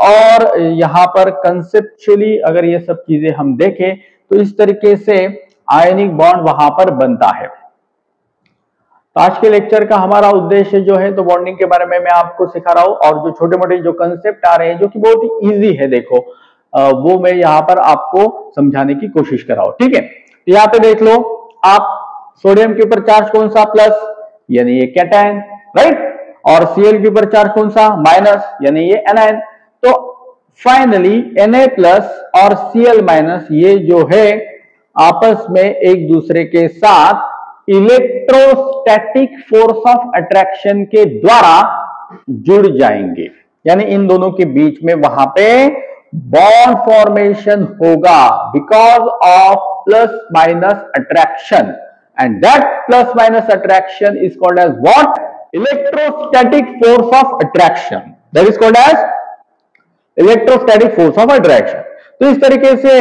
और यहां पर कंसेप्चुअली अगर ये सब चीजें हम देखें तो इस तरीके से आयनिक बॉन्ड वहां पर बनता है। तो आज के लेक्चर का हमारा उद्देश्य जो है तो बॉन्डिंग के बारे में मैं आपको सिखा रहा हूं और जो छोटे मोटे जो कंसेप्ट आ रहे हैं जो कि बहुत ही इजी है, देखो वो मैं यहाँ पर आपको समझाने की कोशिश कर रहा हूं। ठीक है, यहाँ पे देख लो आप, सोडियम के ऊपर चार्ज कौन सा, प्लस, यानी ये कैटायन, राइट। और Cl के ऊपर चार्ज कौन सा, माइनस, यानी ये एनायन। तो फाइनली Na प्लस और Cl माइनस ये जो है आपस में एक दूसरे के साथ इलेक्ट्रोस्टैटिक फोर्स ऑफ अट्रैक्शन के द्वारा जुड़ जाएंगे, यानी इन दोनों के बीच में वहां पे बॉन्ड फॉर्मेशन होगा because of plus minus attraction, and that plus minus attraction is called as what, electrostatic force of attraction, that is called as electrostatic force of attraction। तो इस तरीके से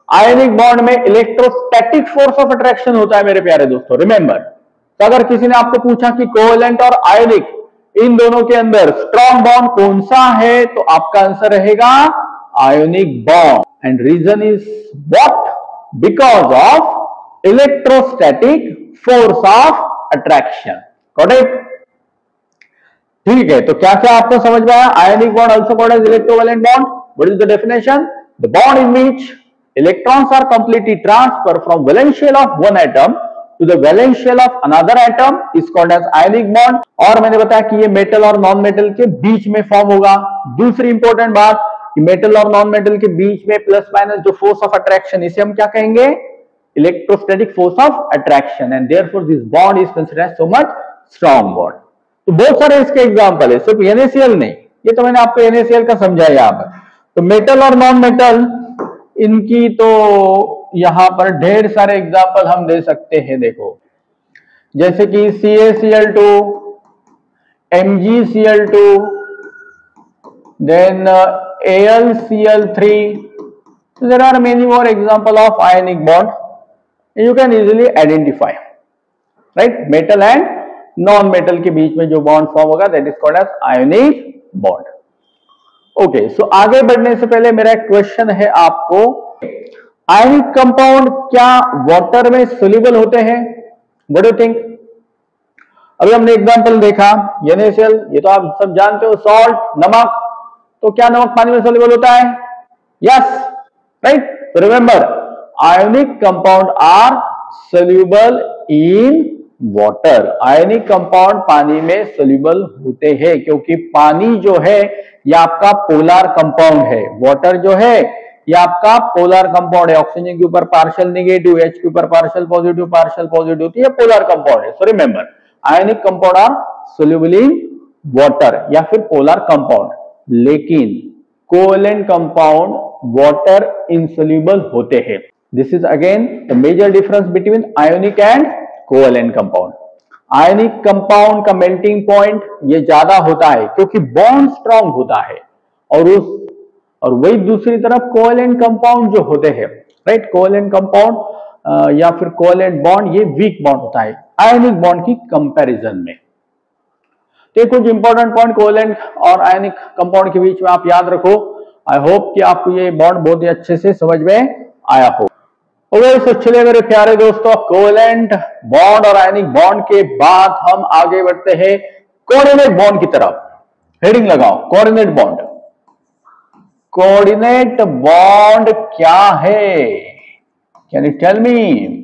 आयनिक बॉन्ड में इलेक्ट्रोस्टैटिक फोर्स ऑफ अट्रैक्शन होता है मेरे प्यारे दोस्तों, रिमेंबर। तो अगर किसी ने आपको पूछा कि कोवेलेंट और आयनिक इन दोनों के अंदर स्ट्रॉन्ग बॉन्ड कौन सा है, तो आपका आंसर रहेगा ionic bond, and reason is what, because of electrostatic force of attraction. Correct, ठीक है। तो क्या क्या आपको समझ में आया, ionic bond also called as electrovalent bond. What is the definition, the bond in which electrons are completely transferred from valence shell of one atom to the valence shell of another atom is called as ionic bond। और मैंने बताया कि ये metal और non metal के बीच में form होगा। दूसरी इंपॉर्टेंट बात कि मेटल और नॉन मेटल के बीच में प्लस माइनस जो फोर्स ऑफ अट्रैक्शन, इसे हम क्या कहेंगे, electrostatic force of attraction, and therefore this bond is considered so much strong bond. तो बहुत सारे इसके एग्जांपल है, सिर्फ NaCl नहीं, ये तो मैंने आपको NaCl का समझाया यहाँ पर। तो मेटल और नॉन मेटल इनकी तो यहां पर ढेर सारे एग्जांपल हम दे सकते हैं। देखो जैसे कि CaCl2, MgCl2, then AlCl3, so there are many more example of ionic bond you can easily identify, right। Metal and non metal के बीच में जो बॉन्ड फॉर्म होगा that is called as ionic bond. Okay, so आगे बढ़ने से पहले मेरा एक क्वेश्चन है आपको, आयनिक कंपाउंड क्या वाटर में सोल्यूबल होते हैं, व्हाट डू यू थिंक। अभी हमने एग्जांपल देखा NaCl, ये तो आप सब जानते हो, सॉल्ट, नमक। तो क्या नमक पानी में सोल्यूबल होता है, यस, राइट। तो remember ionic compound are soluble in water. Ionic compound पानी में सोल्यूबल होते हैं क्योंकि पानी जो है ये आपका पोलर कंपाउंड है, वाटर जो है ये आपका पोलर कंपाउंड है, ऑक्सीजन के ऊपर पार्शियल नेगेटिव, H के ऊपर पार्शियल पॉजिटिव, तो ये पोलर कंपाउंड है। So remember ionic compound are soluble in water या फिर पोलर कंपाउंड, लेकिन कोवेलेंट कंपाउंड वाटर इनसोल्यूबल होते हैं। This is again the major difference between ionic and covalent compound. Ionic compound का melting point ये ज्यादा होता है क्योंकि बॉन्ड स्ट्रांग होता है, और वही दूसरी तरफ कोवेलेंट कंपाउंड जो होते हैं, राइट, कोवेलेंट कंपाउंड या फिर कोवेलेंट बॉन्ड ये वीक बॉन्ड होता है आयनिक बॉन्ड की कंपैरिजन में। तो कुछ इंपॉर्टेंट पॉइंट कोवेलेंट और आयनिक कंपाउंड के बीच में आप याद रखो। आई होप कि आपको ये बॉन्ड बहुत ही अच्छे से समझ में आया हो। तो चलिए मेरे प्यारे दोस्तों, कोवेलेंट बॉन्ड और आयनिक बॉन्ड के बाद हम आगे बढ़ते हैं कोऑर्डिनेट बॉन्ड की तरफ। हेडिंग लगाओ, कोऑर्डिनेट बॉन्ड। कोऑर्डिनेट बॉन्ड क्या है? Can you tell me?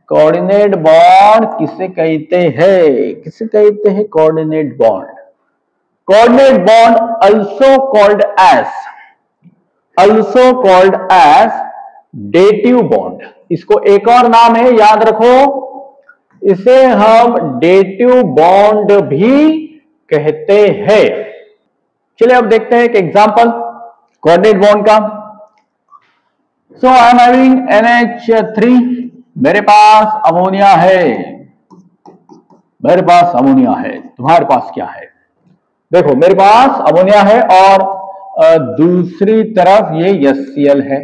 Coordinate bond किसे कहते हैं? किसे कहते हैं coordinate bond? Coordinate bond also called as dative bond. इसको एक और नाम है, याद रखो, इसे हम डेटिव बॉन्ड भी कहते हैं। चलिए अब देखते हैं एक एग्जांपल कोऑर्डिनेट बॉन्ड का। सो आई एम हैविंग NH3, मेरे पास अमोनिया है, मेरे पास अमोनिया है, तुम्हारे पास क्या है? देखो मेरे पास अमोनिया है और दूसरी तरफ ये HCl है,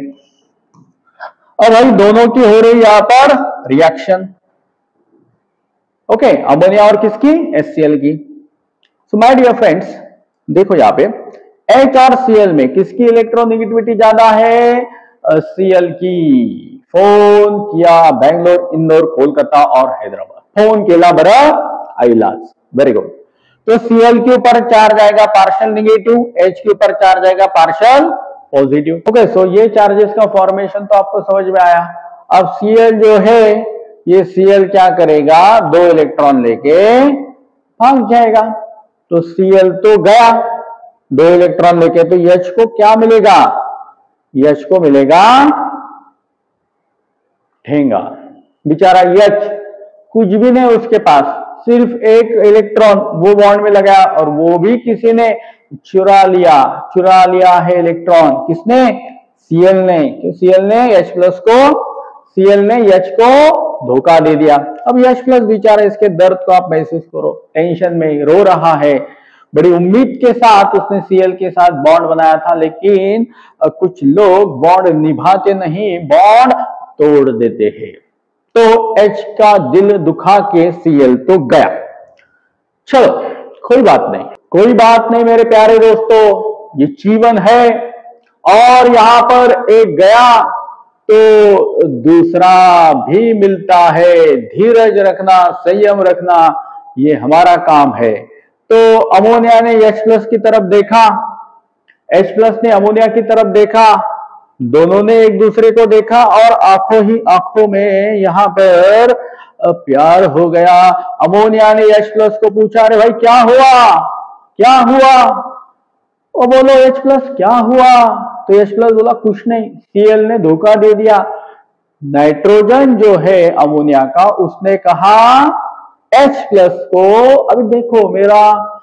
और भाई दोनों की हो रही यहां पर रिएक्शन। ओके, अमोनिया और किसकी? HCl की। सो माय डियर फ्रेंड्स, देखो यहां पे H और Cl में किसकी इलेक्ट्रोनेगेटिविटी ज्यादा है? Cl की। फोन किया बेंगलोर, इंदौर, कोलकाता और हैदराबाद। फोन केला बरा आइलाज। Very good. तो Cl के ऊपर चार्ज आएगा पार्शियल नेगेटिव, H के ऊपर चार्ज आएगा पार्शियल पॉजिटिव। ओके, सो ये चार्जेस का फॉर्मेशन तो आपको समझ में आया। अब Cl जो है, ये Cl क्या करेगा? 2 इलेक्ट्रॉन लेके भाग जाएगा। तो Cl तो गया 2 इलेक्ट्रॉन लेके, तो H को क्या मिलेगा? H को मिलेगा ठेंगा। बेचारा H कुछ भी नहीं उसके पास, सिर्फ एक इलेक्ट्रॉन वो बॉन्ड में लगाया, और वो भी किसी ने चुरा लिया है इलेक्ट्रॉन। किसने? Cl ने। क्यों? Cl ने H को धोखा दे दिया। अब H+ बेचारा, इसके दर्द को आप महसूस करो, टेंशन में रो रहा है। बड़ी उम्मीद के साथ उसने Cl के साथ बॉन्ड बनाया था, लेकिन कुछ लोग बॉन्ड निभाते नहीं, बॉन्ड तोड़ देते हैं। तो H का दिल दुखा के Cl तो गया। चलो कोई बात नहीं मेरे प्यारे दोस्तों, ये जीवन है, और यहां पर एक गया तो दूसरा भी मिलता है। धीरज रखना, संयम रखना, ये हमारा काम है। तो अमोनिया ने H+ की तरफ देखा, H+ ने अमोनिया की तरफ देखा, दोनों ने एक दूसरे को देखा, और आंखों में यहां पर प्यार हो गया। अमोनिया ने H+ को पूछा, अरे भाई क्या हुआ? वो बोलो H+ क्या हुआ? तो H+ बोला कुछ नहीं, Cl ने धोखा दे दिया। नाइट्रोजन जो है अमोनिया का, उसने कहा H+ को, अभी देखो मेरा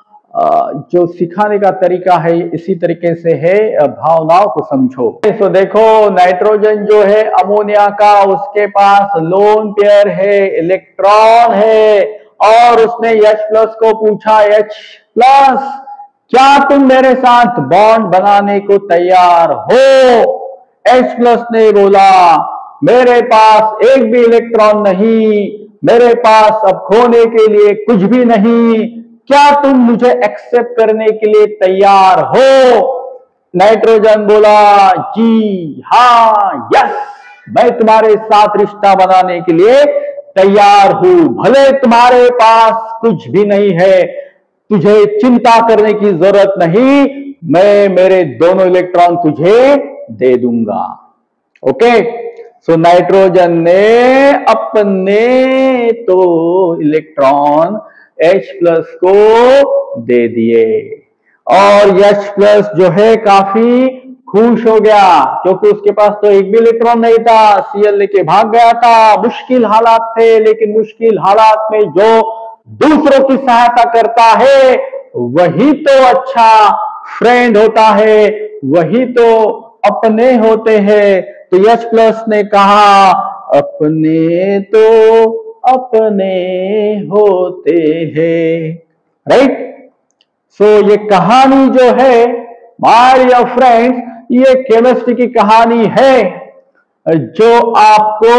जो सिखाने का तरीका है इसी तरीके से है, भावनाओं को समझो। तो देखो नाइट्रोजन जो है अमोनिया का, उसके पास लोन पेयर है, इलेक्ट्रॉन है, और उसने H+ को पूछा, H+ क्या तुम मेरे साथ बॉन्ड बनाने को तैयार हो? H+ ने बोला, मेरे पास एक भी इलेक्ट्रॉन नहीं, मेरे पास अब खोने के लिए कुछ भी नहीं, क्या तुम मुझे एक्सेप्ट करने के लिए तैयार हो? नाइट्रोजन बोला, जी हाँ, यस, मैं तुम्हारे साथ रिश्ता बनाने के लिए तैयार हूं। भले तुम्हारे पास कुछ भी नहीं है, तुझे चिंता करने की जरूरत नहीं, मैं मेरे दोनों इलेक्ट्रॉन तुझे दे दूंगा। ओके, सो नाइट्रोजन ने अपने तो इलेक्ट्रॉन H+ को दे दिए, और H+ जो है काफी खुश हो गया क्योंकि उसके पास तो एक भी इलेक्ट्रॉन नहीं था, Cl लेके भाग गया था। मुश्किल हालात थे, लेकिन मुश्किल हालात में जो दूसरों की सहायता करता है वही तो अच्छा फ्रेंड होता है, वही तो अपने होते हैं। तो H+ ने कहा अपने तो अपने होते हैं, राइट। सो ये कहानी जो है माय डियर फ्रेंड्स, ये केमिस्ट्री की कहानी है जो आपको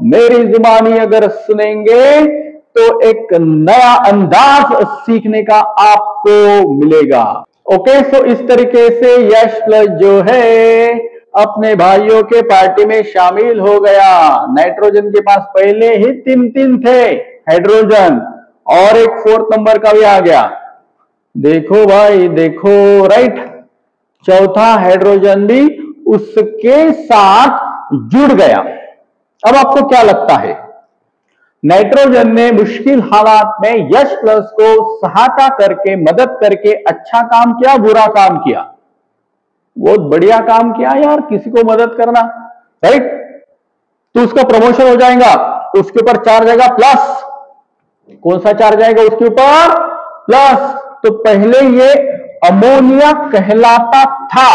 मेरी जुबानी अगर सुनेंगे तो एक नया अंदाज सीखने का आपको मिलेगा। ओके, सो इस तरीके से H+ जो है अपने भाइयों के पार्टी में शामिल हो गया। नाइट्रोजन के पास पहले ही 3 थे हाइड्रोजन, और एक 4th नंबर का भी आ गया। देखो भाई देखो, राइट, चौथा हाइड्रोजन भी उसके साथ जुड़ गया। अब आपको क्या लगता है, नाइट्रोजन ने मुश्किल हालात में H+ को सहायता करके, मदद करके अच्छा काम किया, बुरा काम किया? बहुत बढ़िया काम किया यार, किसी को मदद करना, राइट। तो उसका प्रमोशन हो जाएगा, उसके ऊपर चार्ज आएगा प्लस। कौन सा चार्ज आएगा उसके ऊपर? प्लस। तो पहले ये अमोनिया कहलाता था,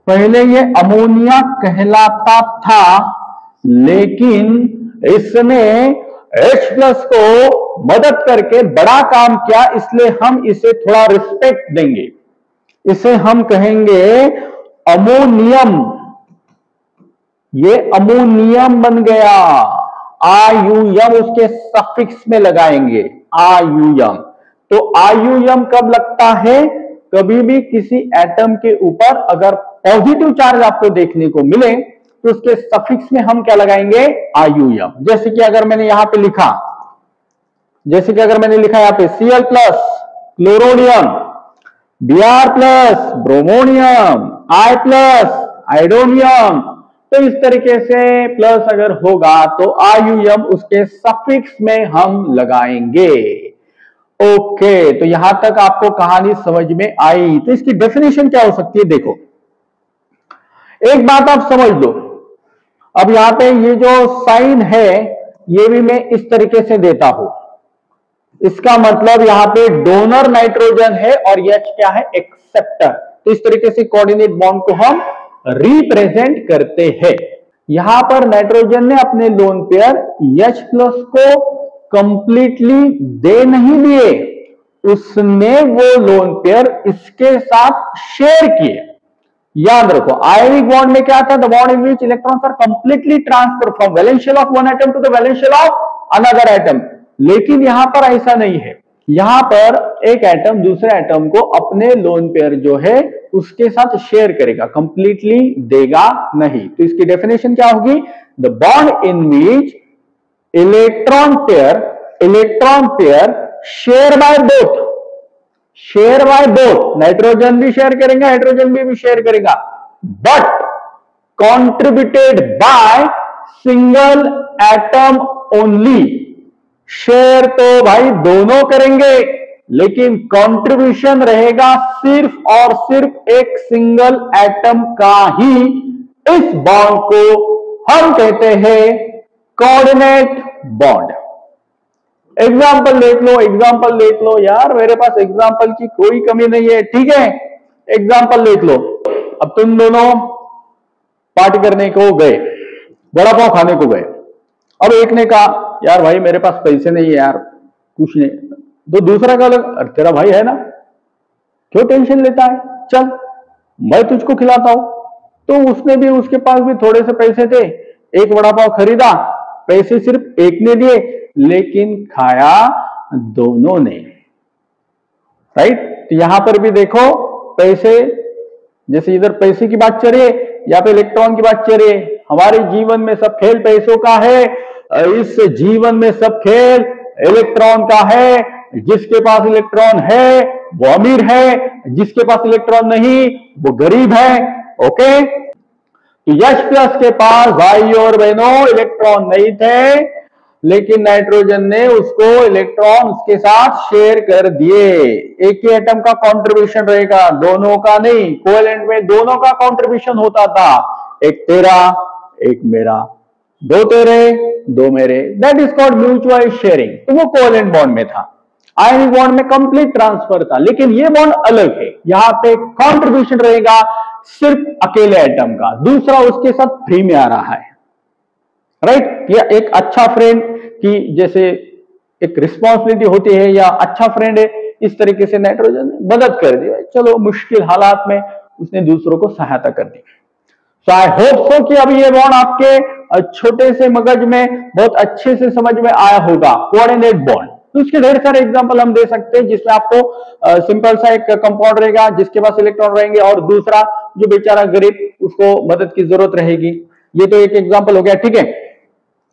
पहले ये अमोनिया कहलाता था, लेकिन इसने H+ को मदद करके बड़ा काम किया, इसलिए हम इसे थोड़ा रिस्पेक्ट देंगे। इसे हम कहेंगे अमोनियम। ये अमोनियम बन गया, IUM उसके सफिक्स में लगाएंगे, IUM। तो IUM कब लगता है? कभी भी किसी एटम के ऊपर अगर पॉजिटिव चार्ज आपको देखने को मिले तो उसके सफिक्स में हम क्या लगाएंगे? IUM। जैसे कि अगर मैंने यहां पे लिखा, जैसे कि अगर मैंने लिखा यहां पे Cl+, chloronium, Br+, bromonium, I+, आइडोनियम। तो इस तरीके से प्लस अगर होगा तो IUM उसके सफिक्स में हम लगाएंगे। ओके, तो यहां तक आपको कहानी समझ में आई। तो इसकी डेफिनेशन क्या हो सकती है? देखो, एक बात आप समझ लो, अब यहां पे ये जो साइन है ये भी मैं इस तरीके से देता हूं, इसका मतलब यहां पे डोनर नाइट्रोजन है और H क्या है? एक्सेप्टर। तो इस तरीके से कोऑर्डिनेट बॉन्ड को हम रिप्रेजेंट करते हैं। यहां पर नाइट्रोजन ने अपने लोन पेयर H+ को कंप्लीटली दे नहीं दिए, उसने वो लोन पेयर इसके साथ शेयर किए। याद रखो, आयनिक बॉन्ड में क्या था? The bond in which electrons are completely transfer from valence shell of one atom to the valence shell of another atom. लेकिन यहां पर ऐसा नहीं है, यहां पर एक एटम दूसरे एटम को अपने लोन पेयर जो है उसके साथ शेयर करेगा, कंप्लीटली देगा नहीं। तो इसकी डेफिनेशन क्या होगी? The bond in which electron pair share by both, share by both, nitrogen भी शेयर करेंगे, हाइड्रोजन भी शेयर करेगा, but contributed by single atom only. Share तो भाई दोनों करेंगे, लेकिन कंट्रीब्यूशन रहेगा सिर्फ और सिर्फ एक सिंगल एटम का ही। इस बॉन्ड को हम कहते हैं कोऑर्डिनेट बॉन्ड। एग्जाम्पल देख लो, एग्जाम्पल देख लो यार, मेरे पास एग्जाम्पल की कोई कमी नहीं है, ठीक है। एग्जाम्पल देख लो, अब तुम दोनों पार्टी करने को गए, बड़ा पाव खाने को गए। अब एक ने कहा यार भाई मेरे पास पैसे नहीं है यार, कुछ नहीं। तो दूसरा का लगा अरे तेरा भाई है ना, क्यों टेंशन लेता है, चल मैं तुझको खिलाता हूं। तो उसने भी, उसके पास भी थोड़े से पैसे थे, एक वड़ा पाव खरीदा, पैसे सिर्फ एक ने दिए लेकिन खाया दोनों ने, राइट। तो यहां पर भी देखो पैसे, जैसे इधर पैसे की बात चल रही है, यहाँ पे इलेक्ट्रॉन की बात चल रही है। हमारे जीवन में सब खेल पैसों का है, इस जीवन में सब खेल इलेक्ट्रॉन का है। जिसके पास इलेक्ट्रॉन है वो अमीर है, जिसके पास इलेक्ट्रॉन नहीं वो गरीब है। ओके, तो H+ के पास भाई और बहनों इलेक्ट्रॉन नहीं थे, लेकिन नाइट्रोजन ने उसको इलेक्ट्रॉन उसके साथ शेयर कर दिए। एक ही एटम का कंट्रीब्यूशन रहेगा, दोनों का नहीं। कोवेलेंट में दोनों का कंट्रीब्यूशन होता था, एक तेरा एक मेरा, दो तेरे दो मेरे, that is called mutual sharing. तो वो कोवेलेंट बॉन्ड में था। आयनिक बॉन्ड में कंप्लीट ट्रांसफर था, लेकिन ये बॉन्ड अलग है। यहां पे कंट्रीब्यूशन रहेगा सिर्फ अकेले एटम का, दूसरा उसके साथ फ्री में आ रहा है, राइट। या एक अच्छा फ्रेंड की जैसे एक रिस्पॉन्सिबिलिटी होती है, या अच्छा फ्रेंड है, इस तरीके से नाइट्रोजन ने मदद कर दी। चलो मुश्किल हालात में उसने दूसरों को सहायता कर दी। सो आई होप सो कि अब ये बॉन्ड आपके छोटे से मगज में बहुत अच्छे से समझ में आया होगा, कोऑर्डिनेट बॉन्ड। तो इसके ढेर सारे एग्जांपल हम दे सकते हैं, जिसमें आपको सिंपल सा एक कंपाउंड रहेगा जिसके पास इलेक्ट्रॉन रहेंगे, और दूसरा जो बेचारा गरीब उसको मदद की जरूरत रहेगी। ये तो एक एग्जांपल हो गया, ठीक है।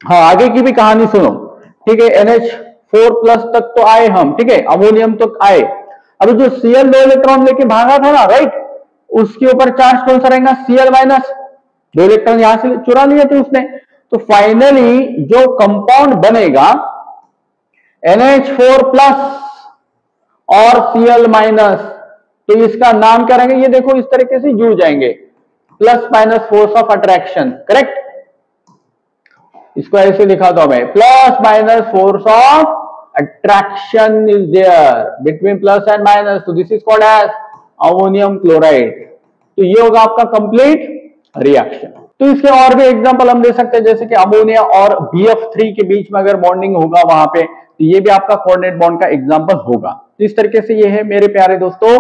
हाँ, आगे की भी कहानी सुनो, ठीक है। NH4+ तक तो आए हम, ठीक है, अमोनियम तक आए। अभी जो Cl 2 इलेक्ट्रॉन लेके भागा था ना, राइट, उसके ऊपर चार्ज कौन सा रहेगा? Cl-, 2 इलेक्ट्रॉन यहां से चुरा लिए थे उसने। तो फाइनली जो कंपाउंड बनेगा NH4+ और Cl-, तो इसका नाम क्या रहेगा? ये देखो इस तरीके से जुड़ जाएंगे, plus minus force of attraction, correct. इसको ऐसे लिखा था मैं, plus minus force of attraction is there between plus and minus, तो this is called as ammonium chloride. तो ये होगा आपका कंप्लीट रिएक्शन। तो इसके और भी एग्जांपल हम दे सकते हैं, जैसे कि अमोनिया और BF3 के बीच में अगर बॉन्डिंग होगा वहां पे, तो ये भी आपका कोऑर्डिनेट बॉन्ड का एग्जांपल होगा। तो इस तरीके से ये है मेरे प्यारे दोस्तों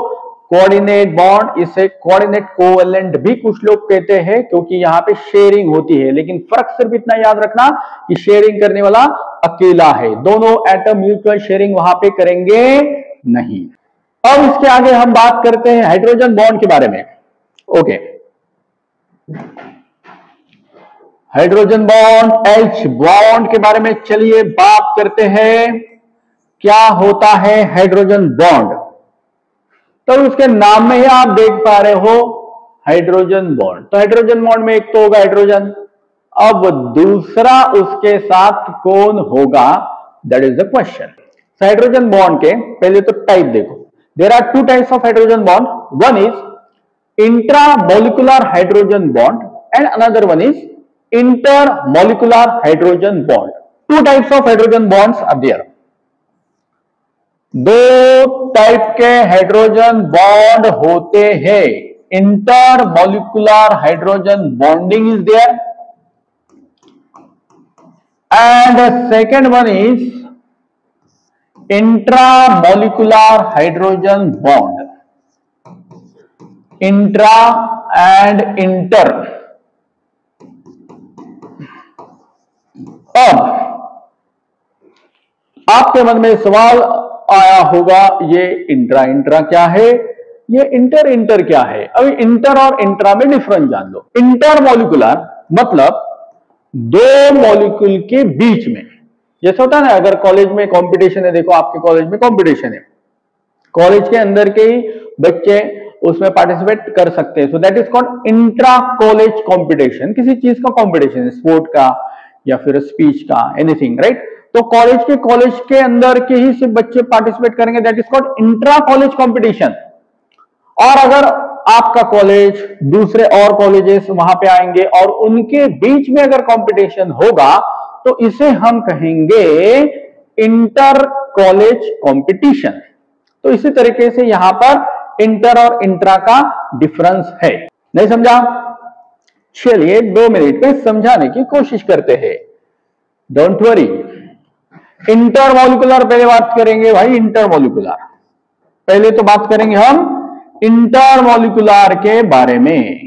कोऑर्डिनेट बॉन्ड। इसे कोऑर्डिनेट कोवेलेंट भी कुछ लोग कहते हैं, क्योंकि यहाँ पे शेयरिंग होती है। लेकिन फर्क सिर्फ इतना याद रखना कि शेयरिंग करने वाला अकेला है, दोनों एटम म्यूचुअल शेयरिंग वहां पे करेंगे नहीं। अब इसके आगे हम बात करते हैं हाइड्रोजन बॉन्ड के बारे में। Okay, hydrogen bond, H bond के बारे में चलिए बात करते हैं। क्या होता है हाइड्रोजन बॉन्ड? तो उसके नाम में ही आप देख पा रहे हो हाइड्रोजन बॉन्ड। तो हाइड्रोजन बॉन्ड में एक तो होगा हाइड्रोजन, अब दूसरा उसके साथ कौन होगा, that is the question. Hydrogen bond के पहले तो टाइप देखो, there are 2 types of hydrogen bond, one is intramolecular hydrogen bond and another one is intermolecular hydrogen bond. 2 types of hydrogen bonds are there. 2 type के hydrogen bond होते हैं। Intermolecular hydrogen bonding is there and second one is intramolecular hydrogen bond. Intra and inter. अब आपके मन में सवाल आया होगा, ये इंट्रा इंट्रा क्या है, ये इंटर इंटर क्या है? अभी इंटर और इंट्रा में डिफरेंस जान लो। इंटरमोलिकुलर मतलब 2 मॉलिक्यूल के बीच में, जैसे होता है ना, अगर कॉलेज में कंपटीशन है, देखो आपके कॉलेज में कंपटीशन है, कॉलेज के अंदर के ही बच्चे उसमें पार्टिसिपेट कर सकते हैं, so that is called intra college competition. किसी चीज का कंपटीशन, स्पोर्ट का या फिर स्पीच का, एनीथिंग, राइट। तो कॉलेज के अंदर के ही सिर्फ बच्चे पार्टिसिपेट करेंगे, that is called intra college competition. और अगर आपका कॉलेज दूसरे और कॉलेजेस वहां पे आएंगे और उनके बीच में अगर कंपटीशन होगा, तो इसे हम कहेंगे इंटर कॉलेज कंपटीशन। तो इसी तरीके से यहां पर इंटर और इंट्रा का डिफरेंस है। नहीं समझा? चलिए 2 मिनट में समझाने की कोशिश करते हैं, डोंट वरी। इंटरमोलिकुलर पहले बात करेंगे भाई, इंटरमोलिकुलर पहले तो बात करेंगे हम इंटरमोलिकुलर के बारे में।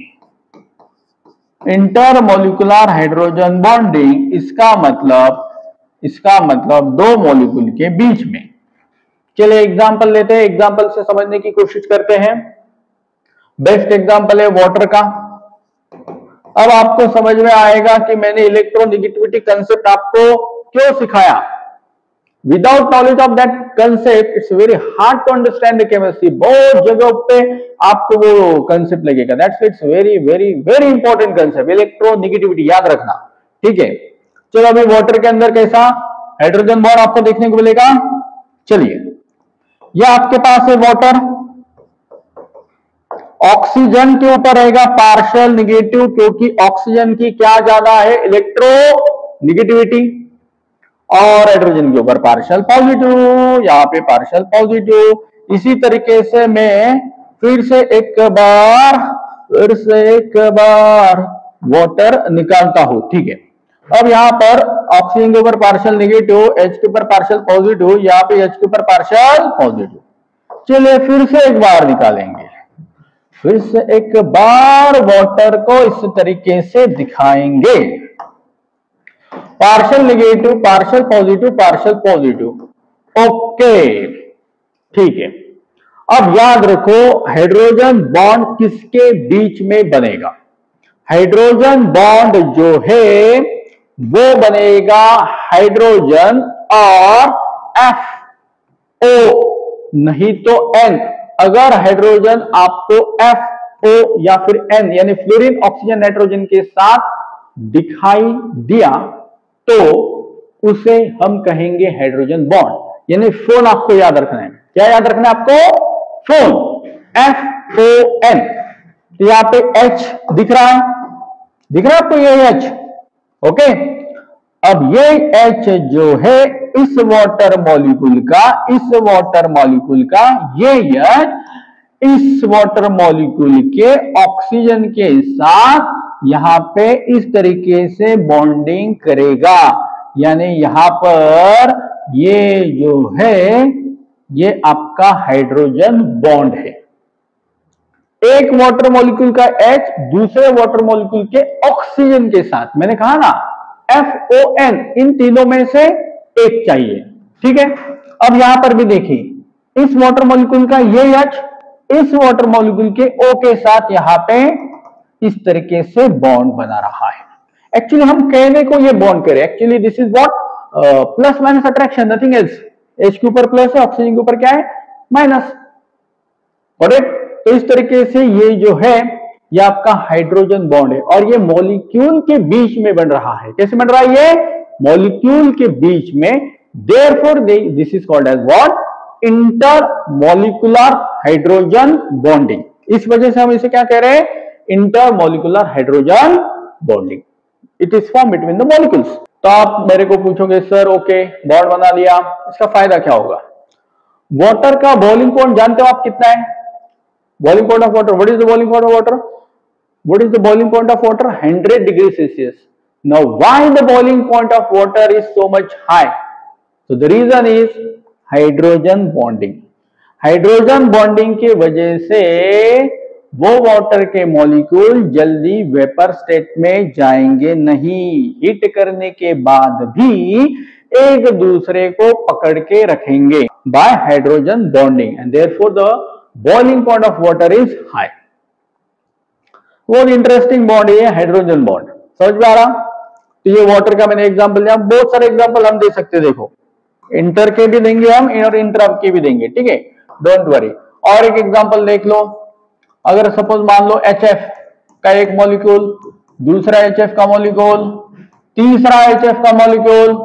इंटरमोलिकुलर हाइड्रोजन बॉन्डिंग, इसका मतलब 2 मॉलिक्यूल के बीच में। चलिए एग्जांपल लेते हैं, एग्जांपल से समझने की कोशिश करते हैं। बेस्ट एग्जांपल है वाटर का। अब आपको समझ में आएगा कि मैंने इलेक्ट्रोनेगेटिविटी कंसेप्ट आपको क्यों सिखाया। Without knowledge of that concept it's very hard to understand the chemistry. बहुत जगह पे आपको वो कंसेप्ट लगेगा, that's it's very very very important concept, electronegativity, याद रखना, ठीक है। चलो अभी वाटर के अंदर कैसा हाइड्रोजन बॉन्ड आपको देखने को मिलेगा। चलिए, यह आपके पास है वाटर, ऑक्सीजन के ऊपर रहेगा पार्शियल निगेटिव, क्योंकि ऑक्सीजन की क्या ज्यादा है, इलेक्ट्रो निगेटिविटी, और हाइड्रोजन के ऊपर पार्शियल पॉजिटिव, यहाँ पे पार्शियल पॉजिटिव। इसी तरीके से मैं फिर से एक बार वाटर निकालता हूं, ठीक है। अब यहाँ पर ऑक्सीजन के ऊपर पार्शियल नेगेटिव, H के ऊपर पार्शियल पॉजिटिव, यहाँ पे H के ऊपर पार्शियल पॉजिटिव। चलिए फिर से एक बार निकालेंगे, फिर से एक बार वाटर को इस तरीके से दिखाएंगे, partial negative, partial positive, partial positive. Okay, ठीक है। अब याद रखो हाइड्रोजन बॉन्ड किसके बीच में बनेगा, हाइड्रोजन बॉन्ड जो है वो बनेगा हाइड्रोजन और FO, नहीं तो N। अगर हाइड्रोजन आपको FO या फिर N यानी फ्लोरीन ऑक्सीजन नाइट्रोजन के साथ दिखाई दिया तो उसे हम कहेंगे हाइड्रोजन बॉन्ड। यानी फोन आपको याद रखना है, क्या याद रखना है आपको, फोन, FON। तो यहां पे H दिख रहा है, दिख रहा है आपको, ये H, ओके। अब ये H जो है इस वाटर मॉलिक्यूल का, ये H इस वाटर मॉलिक्यूल के ऑक्सीजन के साथ यहां पे इस तरीके से बॉन्डिंग करेगा। यानी यहां पर ये जो है ये आपका हाइड्रोजन बॉन्ड है। एक वाटर मॉलिक्यूल का H दूसरे वाटर मॉलिक्यूल के ऑक्सीजन के साथ, मैंने कहा ना FON, इन तीनों में से एक चाहिए, ठीक है। अब यहां पर भी देखिए, इस वाटर मॉलिक्यूल का ये H इस वाटर मॉलिक्यूल के O के साथ यहां पे इस तरीके से बॉन्ड बना रहा है। एक्चुअली हम कहने को ये बॉन्ड करें, actually this is what, plus minus attraction, nothing else. H के ऊपर प्लस है, ऑक्सीजन के ऊपर क्या है, माइनस, करेक्ट। तो इस तरीके से ये जो है ये आपका हाइड्रोजन बॉन्ड है और ये मॉलिक्यूल के बीच में बन रहा है। कैसे बन रहा है, ये मॉलिक्यूल के बीच में। Therefore this is called as what, intermolecular hydrogen bonding. इस वजह से हम इसे क्या कह रहे हैं, intermolecular hydrogen bonding. It is form between the molecules. तो आप मेरे को पूछोगे सर ओके बॉन्ड बना लिया, इसका फायदा क्या होगा। वाटर का बॉइलिंग पॉइंट जानते हो आप कितना है, boiling point of water, what is the boiling point of water, what is the boiling point of water, 100 degrees Celsius. Now why the boiling point of water is so much high, so the reason is hydrogen bonding. Hydrogen bonding की वजह से वो water के molecule जल्दी vapour state में जाएंगे नहीं, heat करने के बाद भी एक दूसरे को पकड़ के रखेंगे bye hydrogen bonding, and therefore the boiling point of water is high. बहुत इंटरेस्टिंग बॉन्ड है हाइड्रोजन बॉन्ड, समझ में आ रहा। तो ये वाटर का मैंने एग्जांपल दिया, बहुत सारे एग्जांपल हम दे सकते हैं, देखो इंटर के भी देंगे हम और इंटर के भी देंगे, ठीक है, डोंट वरी। और एक एग्जांपल देख लो, अगर सपोज मान लो HF का एक मॉलिक्यूल, दूसरा HF का मॉलिक्यूल, तीसरा HF का मॉलिक्यूल,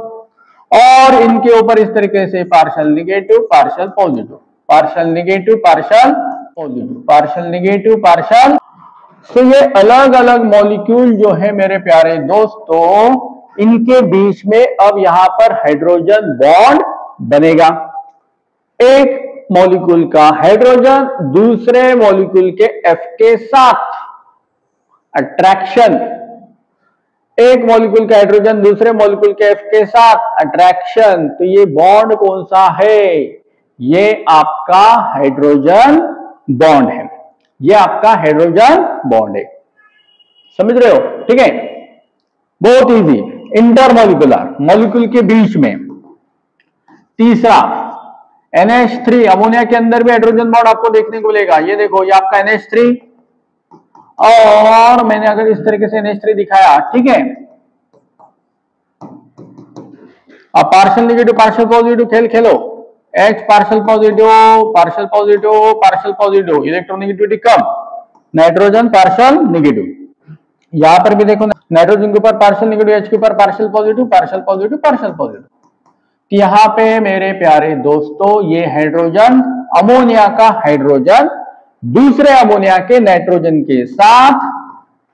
और इनके ऊपर इस तरीके से partial negative partial positive, partial negative partial positive, partial negative partial. तो ये अलग अलग मॉलिक्यूल जो है मेरे प्यारे दोस्तों, इनके बीच में अब यहां पर हाइड्रोजन बॉन्ड बनेगा। एक मॉलिक्यूल का हाइड्रोजन दूसरे मॉलिक्यूल के F के साथ अट्रैक्शन, एक मॉलिक्यूल का हाइड्रोजन दूसरे मॉलिक्यूल के F के साथ अट्रैक्शन। तो ये बॉन्ड कौन सा है, ये आपका हाइड्रोजन बॉन्ड है, ये आपका हाइड्रोजन बॉन्ड है, समझ रहे हो, ठीक है। बहुत इजी, इंटरमॉलिक्यूलर, मॉलिक्यूल के बीच में। तीसरा NH3, अमोनिया के अंदर भी हाइड्रोजन बॉन्ड आपको देखने को मिलेगा। ये देखो ये आपका NH3, और मैंने अगर इस तरीके से NH3 दिखाया, ठीक है, अब पार्शियल निगेटिव पार्शियल पॉजिटिव खेल खेलो, H partial positive partial positive partial positive, electronegativity कम, नाइट्रोजन पार्शियल निगेटिव। यहां पर भी देखो नाइट्रोजन के ऊपर पार्शियल निगेटिव, H के ऊपर partial positive partial positive partial positive. यहाँ पे मेरे प्यारे दोस्तों ये हाइड्रोजन अमोनिया का हाइड्रोजन दूसरे अमोनिया के नाइट्रोजन के साथ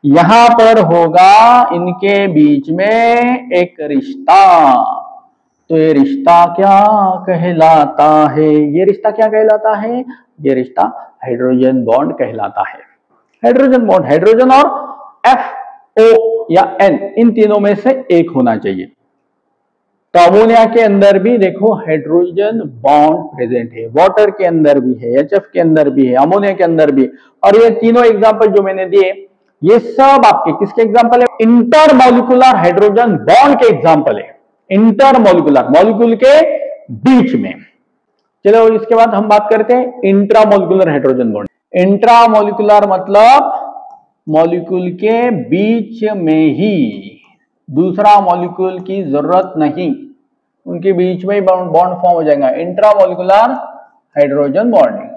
यहां पर होगा इनके बीच में एक रिश्ता। तो ये रिश्ता क्या कहलाता है? ये रिश्ता क्या कहलाता है? ये रिश्ता हाइड्रोजन बॉन्ड कहलाता है। हाइड्रोजन बॉन्ड, हाइड्रोजन और FO या N इन तीनों में से एक होना चाहिए। तो अमोनिया के अंदर भी देखो हाइड्रोजन बॉन्ड प्रेजेंट है, वाटर के अंदर भी है, HF के अंदर भी है, अमोनिया के अंदर भी। और ये तीनों एग्जांपल जो मैंने दिए ये सब आपके किसके एग्जांपल है? इंटरमोलिकुलर हाइड्रोजन बॉन्ड के एग्जांपल है। इंटरमोलिकुलर, मॉलिक्यूल के बीच में। चलो इसके बाद हम बात करते हैं इंट्रामोलिकुलर हाइड्रोजन बॉन्ड। इंट्रामोलिकुलर मतलब मॉलिक्यूल के बीच में ही, दूसरा मॉलिक्यूल की जरूरत नहीं, उनके बीच में ही बॉन्ड फॉर्म हो जाएगा, इंट्रामोलिकुलर हाइड्रोजन बॉन्डिंग।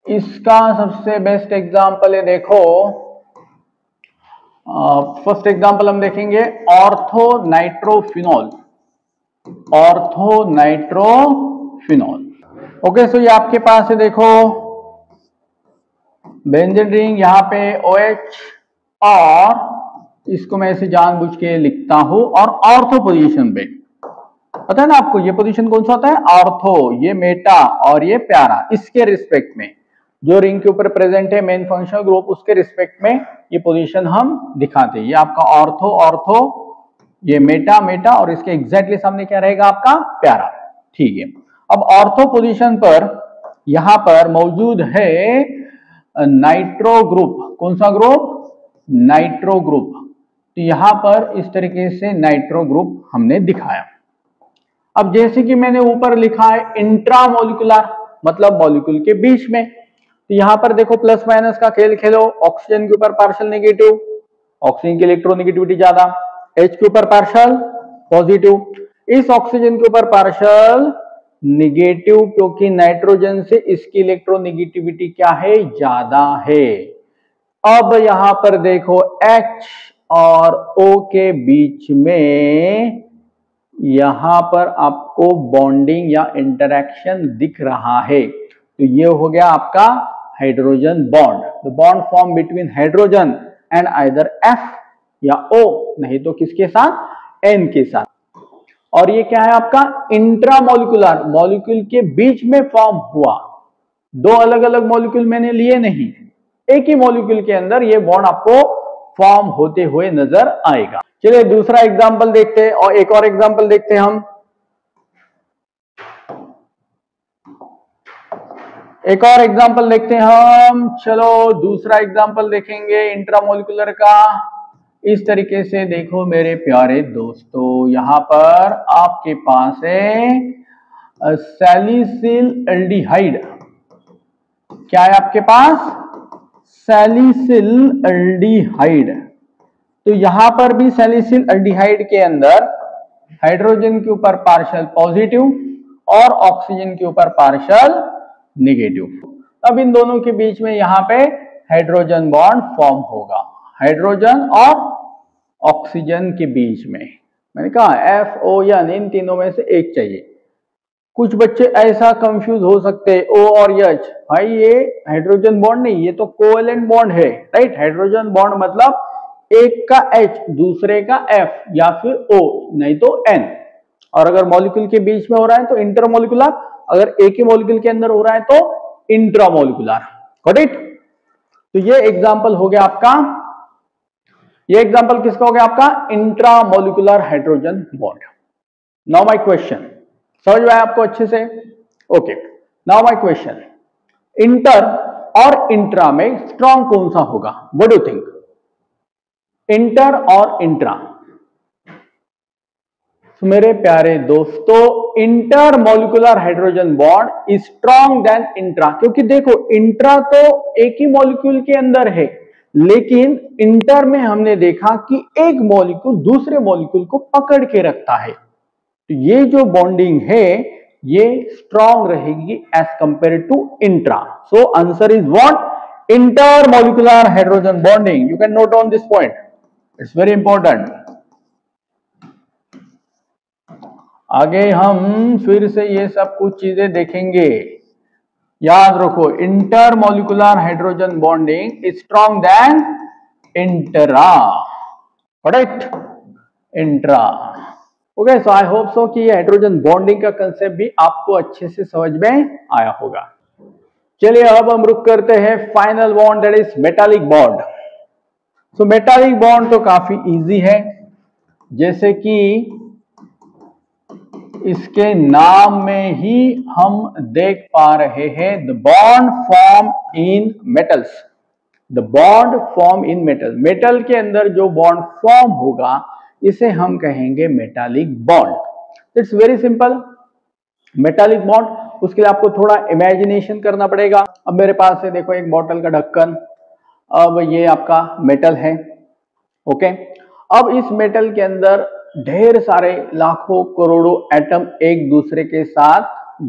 इसका सबसे बेस्ट एग्जांपल है, देखो फर्स्ट एग्जांपल हम देखेंगे ortho nitrophenol. Ortho nitrophenol, okay. So ये आपके पास है, देखो बेंजीन रिंग, यहाँ पे OH, और इसको मैं ऐसे जानबूझ के लिखता हूं, और ऑर्थो पोजीशन पे, पता है ना आपको ये पोजीशन कौन सा होता है? ऑर्थो, ये मेटा और ये प्यारा, इसके रिस्पेक्ट में जो रिंग के ऊपर प्रेजेंट है मेन फंक्शनल ग्रुप, उसके रिस्पेक्ट में ये पोजीशन हम दिखाते हैं। ये आपका ऑर्थो, ऑर्थो, ये मेटा, मेटा, और इसके एग्जैक्टली सामने क्या रहेगा? आपका प्यारा, ठीक है। अब ऑर्थो पोजीशन पर यहां पर मौजूद है नाइट्रो ग्रुप। कौन सा ग्रुप? Nitro group. तो यहां पर इस तरीके से नाइट्रो ग्रुप हमने दिखाया। अब जैसे कि मैंने ऊपर लिखा है इंट्रामोलिकुलर मतलब मॉलिक्यूल के बीच में, तो यहां पर देखो प्लस माइनस का खेल खेलो। ऑक्सीजन के ऊपर पार्शियल नेगेटिव, ऑक्सीजन की इलेक्ट्रोनेगेटिविटी ज्यादा, H के ऊपर पार्शियल पॉजिटिव, इस ऑक्सीजन के ऊपर पार्शियल नेगेटिव, क्योंकि नाइट्रोजन से इसकी इलेक्ट्रोनेगेटिविटी क्या है? ज्यादा है। अब यहां पर देखो H और O के बीच में यहां पर आपको बॉन्डिंग या इंटरेक्शन दिख रहा है, तो ये हो गया आपका hydrogen bond. The bond form between hydrogen and either F या O, नहीं तो किसके साथ? N के साथ। और ये क्या है आपका? इंट्रामोलिकुलर, मॉलिक्यूल के बीच में फॉर्म हुआ। दो अलग अलग मॉलिक्यूल मैंने लिए नहीं, एक ही मॉलिक्यूल के अंदर ये बॉन्ड आपको फॉर्म होते हुए नजर आएगा। चलिए दूसरा एग्जांपल देखते हैं, और एक और एग्जांपल देखते हैं हम। एक और एग्जांपल देखते हैं हम। चलो दूसरा एग्जांपल देखेंगे इंट्रामोलिकुलर का। इस तरीके से देखो मेरे प्यारे दोस्तों, यहां पर आपके पास है सैलिसिल एल्डिहाइड। क्या है आपके पास? Salicyl aldehyde. तो यहां पर भी सैलिसिल एल्डिहाइड के अंदर हाइड्रोजन के ऊपर पार्शियल पॉजिटिव और ऑक्सीजन के ऊपर पार्शियल नेगेटिव। अब इन दोनों के बीच में यहां पे हाइड्रोजन बॉन्ड फॉर्म होगा, हाइड्रोजन और ऑक्सीजन के बीच में। मैंने कहा FO या इन तीनों में से एक चाहिए। कुछ बच्चे ऐसा कंफ्यूज हो सकते हैं, O और H, भाई ये हाइड्रोजन बॉन्ड नहीं, ये तो कोवेलेंट बॉन्ड है, राइट। हाइड्रोजन बॉन्ड मतलब एक का H दूसरे का F या फिर O नहीं तो N, और अगर मॉलिक्यूल के बीच में हो रहा है तो इंटरमोलिकुलर, अगर एक ही मॉलिक्यूल के अंदर हो रहा है तो इंट्रामोलिकुलर, गॉट इट। तो ये एग्जांपल हो गया आपका, ये एग्जांपल किसका हो गया? आपका intramolecular hydrogen bond. Now my question, समझ में आया आपको अच्छे से? Okay, now my question, inter और इंट्रा में स्ट्रॉन्ग कौन सा होगा? What do you think? Inter और इंट्रा। तो मेरे प्यारे दोस्तों, intermolecular hydrogen bond is strong than intra, क्योंकि देखो इंट्रा तो एक ही मॉलिक्यूल के अंदर है, लेकिन इंटर में हमने देखा कि एक मॉलिक्यूल दूसरे मॉलिक्यूल को पकड़ के रखता है। तो ये जो बॉन्डिंग है ये स्ट्रॉन्ग रहेगी as compare to intra. So answer is what? Intermolecular hydrogen bonding. You can note on this point, it's very important. आगे हम फिर से ये सब कुछ चीजें देखेंगे। याद रखो, intermolecular hydrogen bonding is strong than intra, correct, intra. Okay, so I hope so कि हाइड्रोजन बॉन्डिंग का कंसेप्ट भी आपको अच्छे से समझ में आया होगा। चलिए अब हम रुक करते हैं final bond, that is metallic bond. So metallic bond तो काफी इजी है, जैसे कि इसके नाम में ही हम देख पा रहे हैं, the bond form in metals, the bond form in metal. Metal के अंदर जो बॉन्ड फॉर्म होगा इसे हम कहेंगे metallic bond. It's very simple, metallic bond. उसके लिए आपको थोड़ा इमेजिनेशन करना पड़ेगा। अब मेरे पास है, देखो, एक बोतल का ढक्कन, अब ये आपका मेटल है, ओके। अब इस मेटल के अंदर ढेर सारे लाखों करोड़ों एटम एक दूसरे के साथ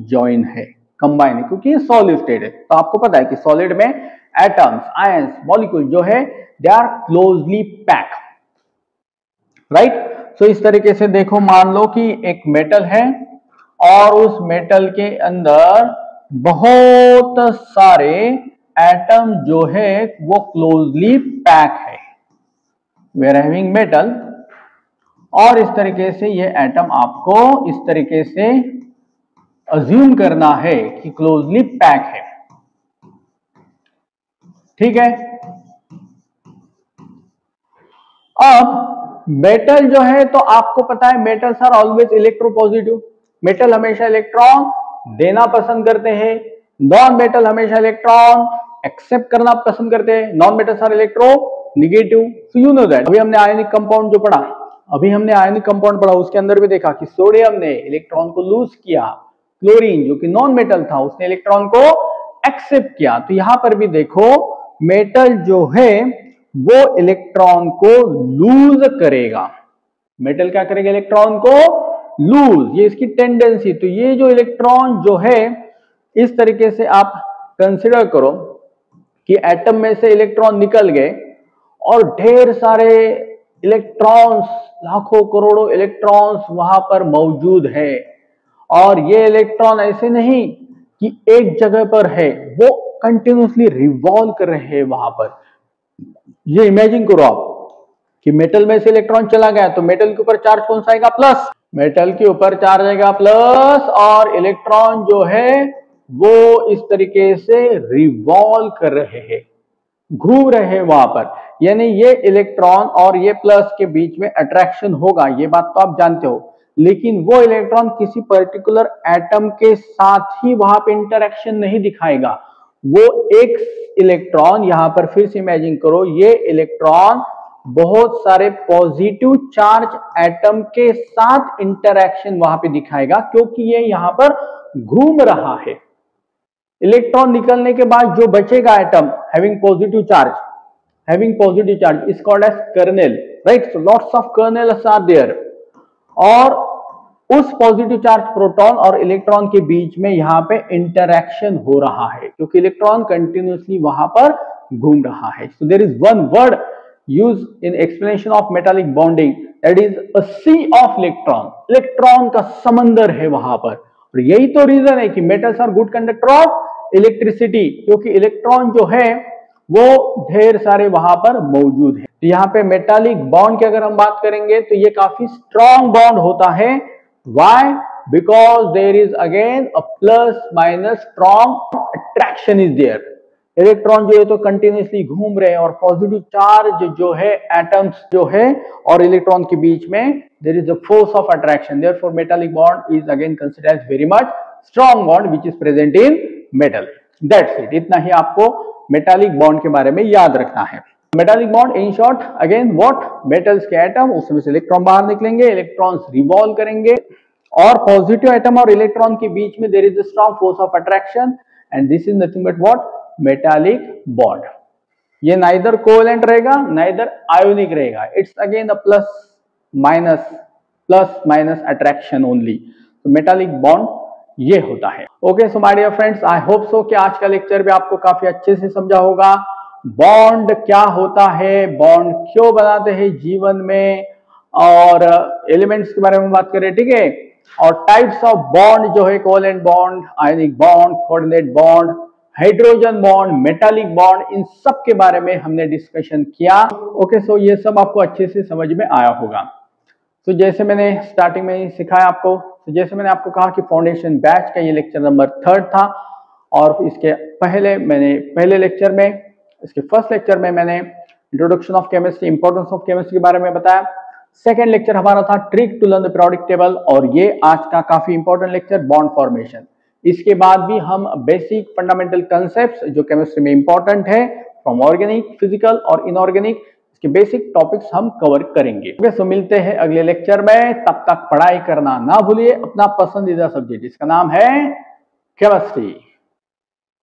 ज्वाइन है, कंबाइन है, क्योंकि ये सॉलिड स्टेट है। तो आपको पता है कि सॉलिड में एटम्स, आयंस, मॉलिक्यूल जो है they are closely pack, right. So इस तरीके से देखो, मान लो कि एक मेटल है और उस मेटल के अंदर बहुत सारे एटम जो है वो क्लोजली पैक है। वी आर हैविंग मेटल, और इस तरीके से ये एटम आपको इस तरीके से अज्यूम करना है कि क्लोजली पैक है, ठीक है। अब मेटल जो है, तो आपको पता है metals are always electropositive. Metal हमेशा इलेक्ट्रॉन देना पसंद करते हैं, नॉन मेटल हमेशा इलेक्ट्रॉन एक्सेप्ट करना पसंद करते हैं। Non metals are electro negative, so you know that. अभी हमने आयनिक कंपाउंड जो पढ़ा, उसके अंदर भी देखा कि सोडियम ने इलेक्ट्रॉन को लूज किया, क्लोरीन जो कि नॉन मेटल था उसने इलेक्ट्रॉन को एक्सेप्ट किया। तो यहां पर भी देखो, मेटल जो है वो इलेक्ट्रॉन को लूज करेगा। मेटल क्या करेगा? इलेक्ट्रॉन को लूज, ये इसकी टेंडेंसी। तो ये जो इलेक्ट्रॉन जो है, इस तरीके से आप कंसिडर करो कि एटम में से इलेक्ट्रॉन निकल गए और ढेर सारे इलेक्ट्रॉन्स, लाखों करोड़ों इलेक्ट्रॉन्स वहां पर मौजूद है। और ये इलेक्ट्रॉन ऐसे नहीं कि एक जगह पर है, वो कंटिन्यूसली रिवॉल्व कर रहे हैं वहां पर। ये इमेजिन करो आप कि मेटल में से इलेक्ट्रॉन चला गया तो मेटल के ऊपर चार्ज कौन सा आएगा? प्लस। मेटल के ऊपर चार्ज आएगा प्लस, और इलेक्ट्रॉन जो है वो इस तरीके से रिवॉल्व कर रहे हैं, घूम रहे हैं वहां पर। यानी ये इलेक्ट्रॉन और ये प्लस के बीच में अट्रैक्शन होगा, ये बात तो आप जानते हो। लेकिन वो इलेक्ट्रॉन किसी पर्टिकुलर एटम के साथ ही वहां पे इंटरेक्शन नहीं दिखाएगा। वो एक इलेक्ट्रॉन, यहां पर फिर से इमेजिन करो, ये इलेक्ट्रॉन बहुत सारे पॉजिटिव चार्ज एटम के साथ इंटरेक्शन वहां पे दिखाएगा, क्योंकि ये यहां पर घूम रहा है। इलेक्ट्रॉन निकलने के बाद जो बचेगा atom having positive charge is called as kernel, right. So lots of kernels are there, और उस पॉजिटिव चार्ज प्रोटॉन और इलेक्ट्रॉन के बीच में यहां पे इंटरेक्शन हो रहा है, क्योंकि इलेक्ट्रॉन कंटिन्यूसली वहां पर घूम रहा है। So there is one word used in explanation of metallic bonding, that is a sea of electron. Electron का समंदर है वहां पर। और यही तो रीजन है कि metals are good conductor of electricity, क्योंकि इलेक्ट्रॉन जो है वो ढेर सारे वहां पर मौजूद है। तो यहाँ पे मेटालिक बॉन्ड की अगर हम बात करेंगे तो ये काफी स्ट्रॉन्ग बॉन्ड होता है। Why? Because there is again a plus minus strong attraction is there. Electron जो है तो कंटिन्यूसली घूम रहे हैं, और पॉजिटिव चार्ज जो है एटम्स जो है और इलेक्ट्रॉन के बीच में there is a force of attraction. Therefore metallic bond is again considered as very much strong bond which is present in metal. That's it, इतना ही आपको मेटालिक बॉन्ड के बारे में याद रखना है। Metallic bond in short again what? Metals के एटम, उसमें से इलेक्ट्रॉन बाहर निकलेंगे, इलेक्ट्रॉन्स रिवॉल्व करेंगे, और पॉजिटिव एटम और इलेक्ट्रॉन के बीच में there is a strong force of attraction, and this is nothing but what? Metallic bond. ये नाइदर कोवेलेंट रहेगा, नाइदर आयोनिक रहेगा। It's again a plus minus attraction only. तो मेटालिक बॉन्ड ये होता है। Okay, so my dear friends, I hope so कि आज का लेक्चर भी आपको काफी अच्छे से समझा होगा। बॉन्ड क्या होता है, बॉन्ड क्यों बनाते हैं जीवन में, और एलिमेंट्स के बारे में बात करें, ठीक है। और टाइप्स ऑफ बॉन्ड जो है covalent bond, ionic bond, coordinate bond, hydrogen bond, metallic bond, इन सब के बारे में हमने डिस्कशन किया। ओके, सो ये सब आपको अच्छे से समझ में आया होगा। तो जैसे मैंने स्टार्टिंग में ही सिखाया आपको, तो जैसे मैंने आपको कहा कि फाउंडेशन बैच का ये लेक्चर नंबर 3 था, और इसके पहले लेक्चर में, इसके फर्स्ट लेक्चर में मैंने introduction of chemistry, importance of chemistry के बारे में बताया। सेकेंड लेक्चर हमारा था trick to learn the periodic table, और ये आज का काफी इंपॉर्टेंट लेक्चर बॉन्ड फॉर्मेशन। इसके बाद भी हम बेसिक फंडामेंटल कंसेप्ट जो केमिस्ट्री में इंपॉर्टेंट है, फ्रॉम ऑर्गेनिक, फिजिकल और इनऑर्गेनिक, इसके बेसिक टॉपिक्स हम कवर करेंगे। ओके, सो मिलते हैं अगले लेक्चर में। तब तक पढ़ाई करना ना भूलिए, अपना पसंदीदा सब्जेक्ट जिसका नाम है केमिस्ट्री।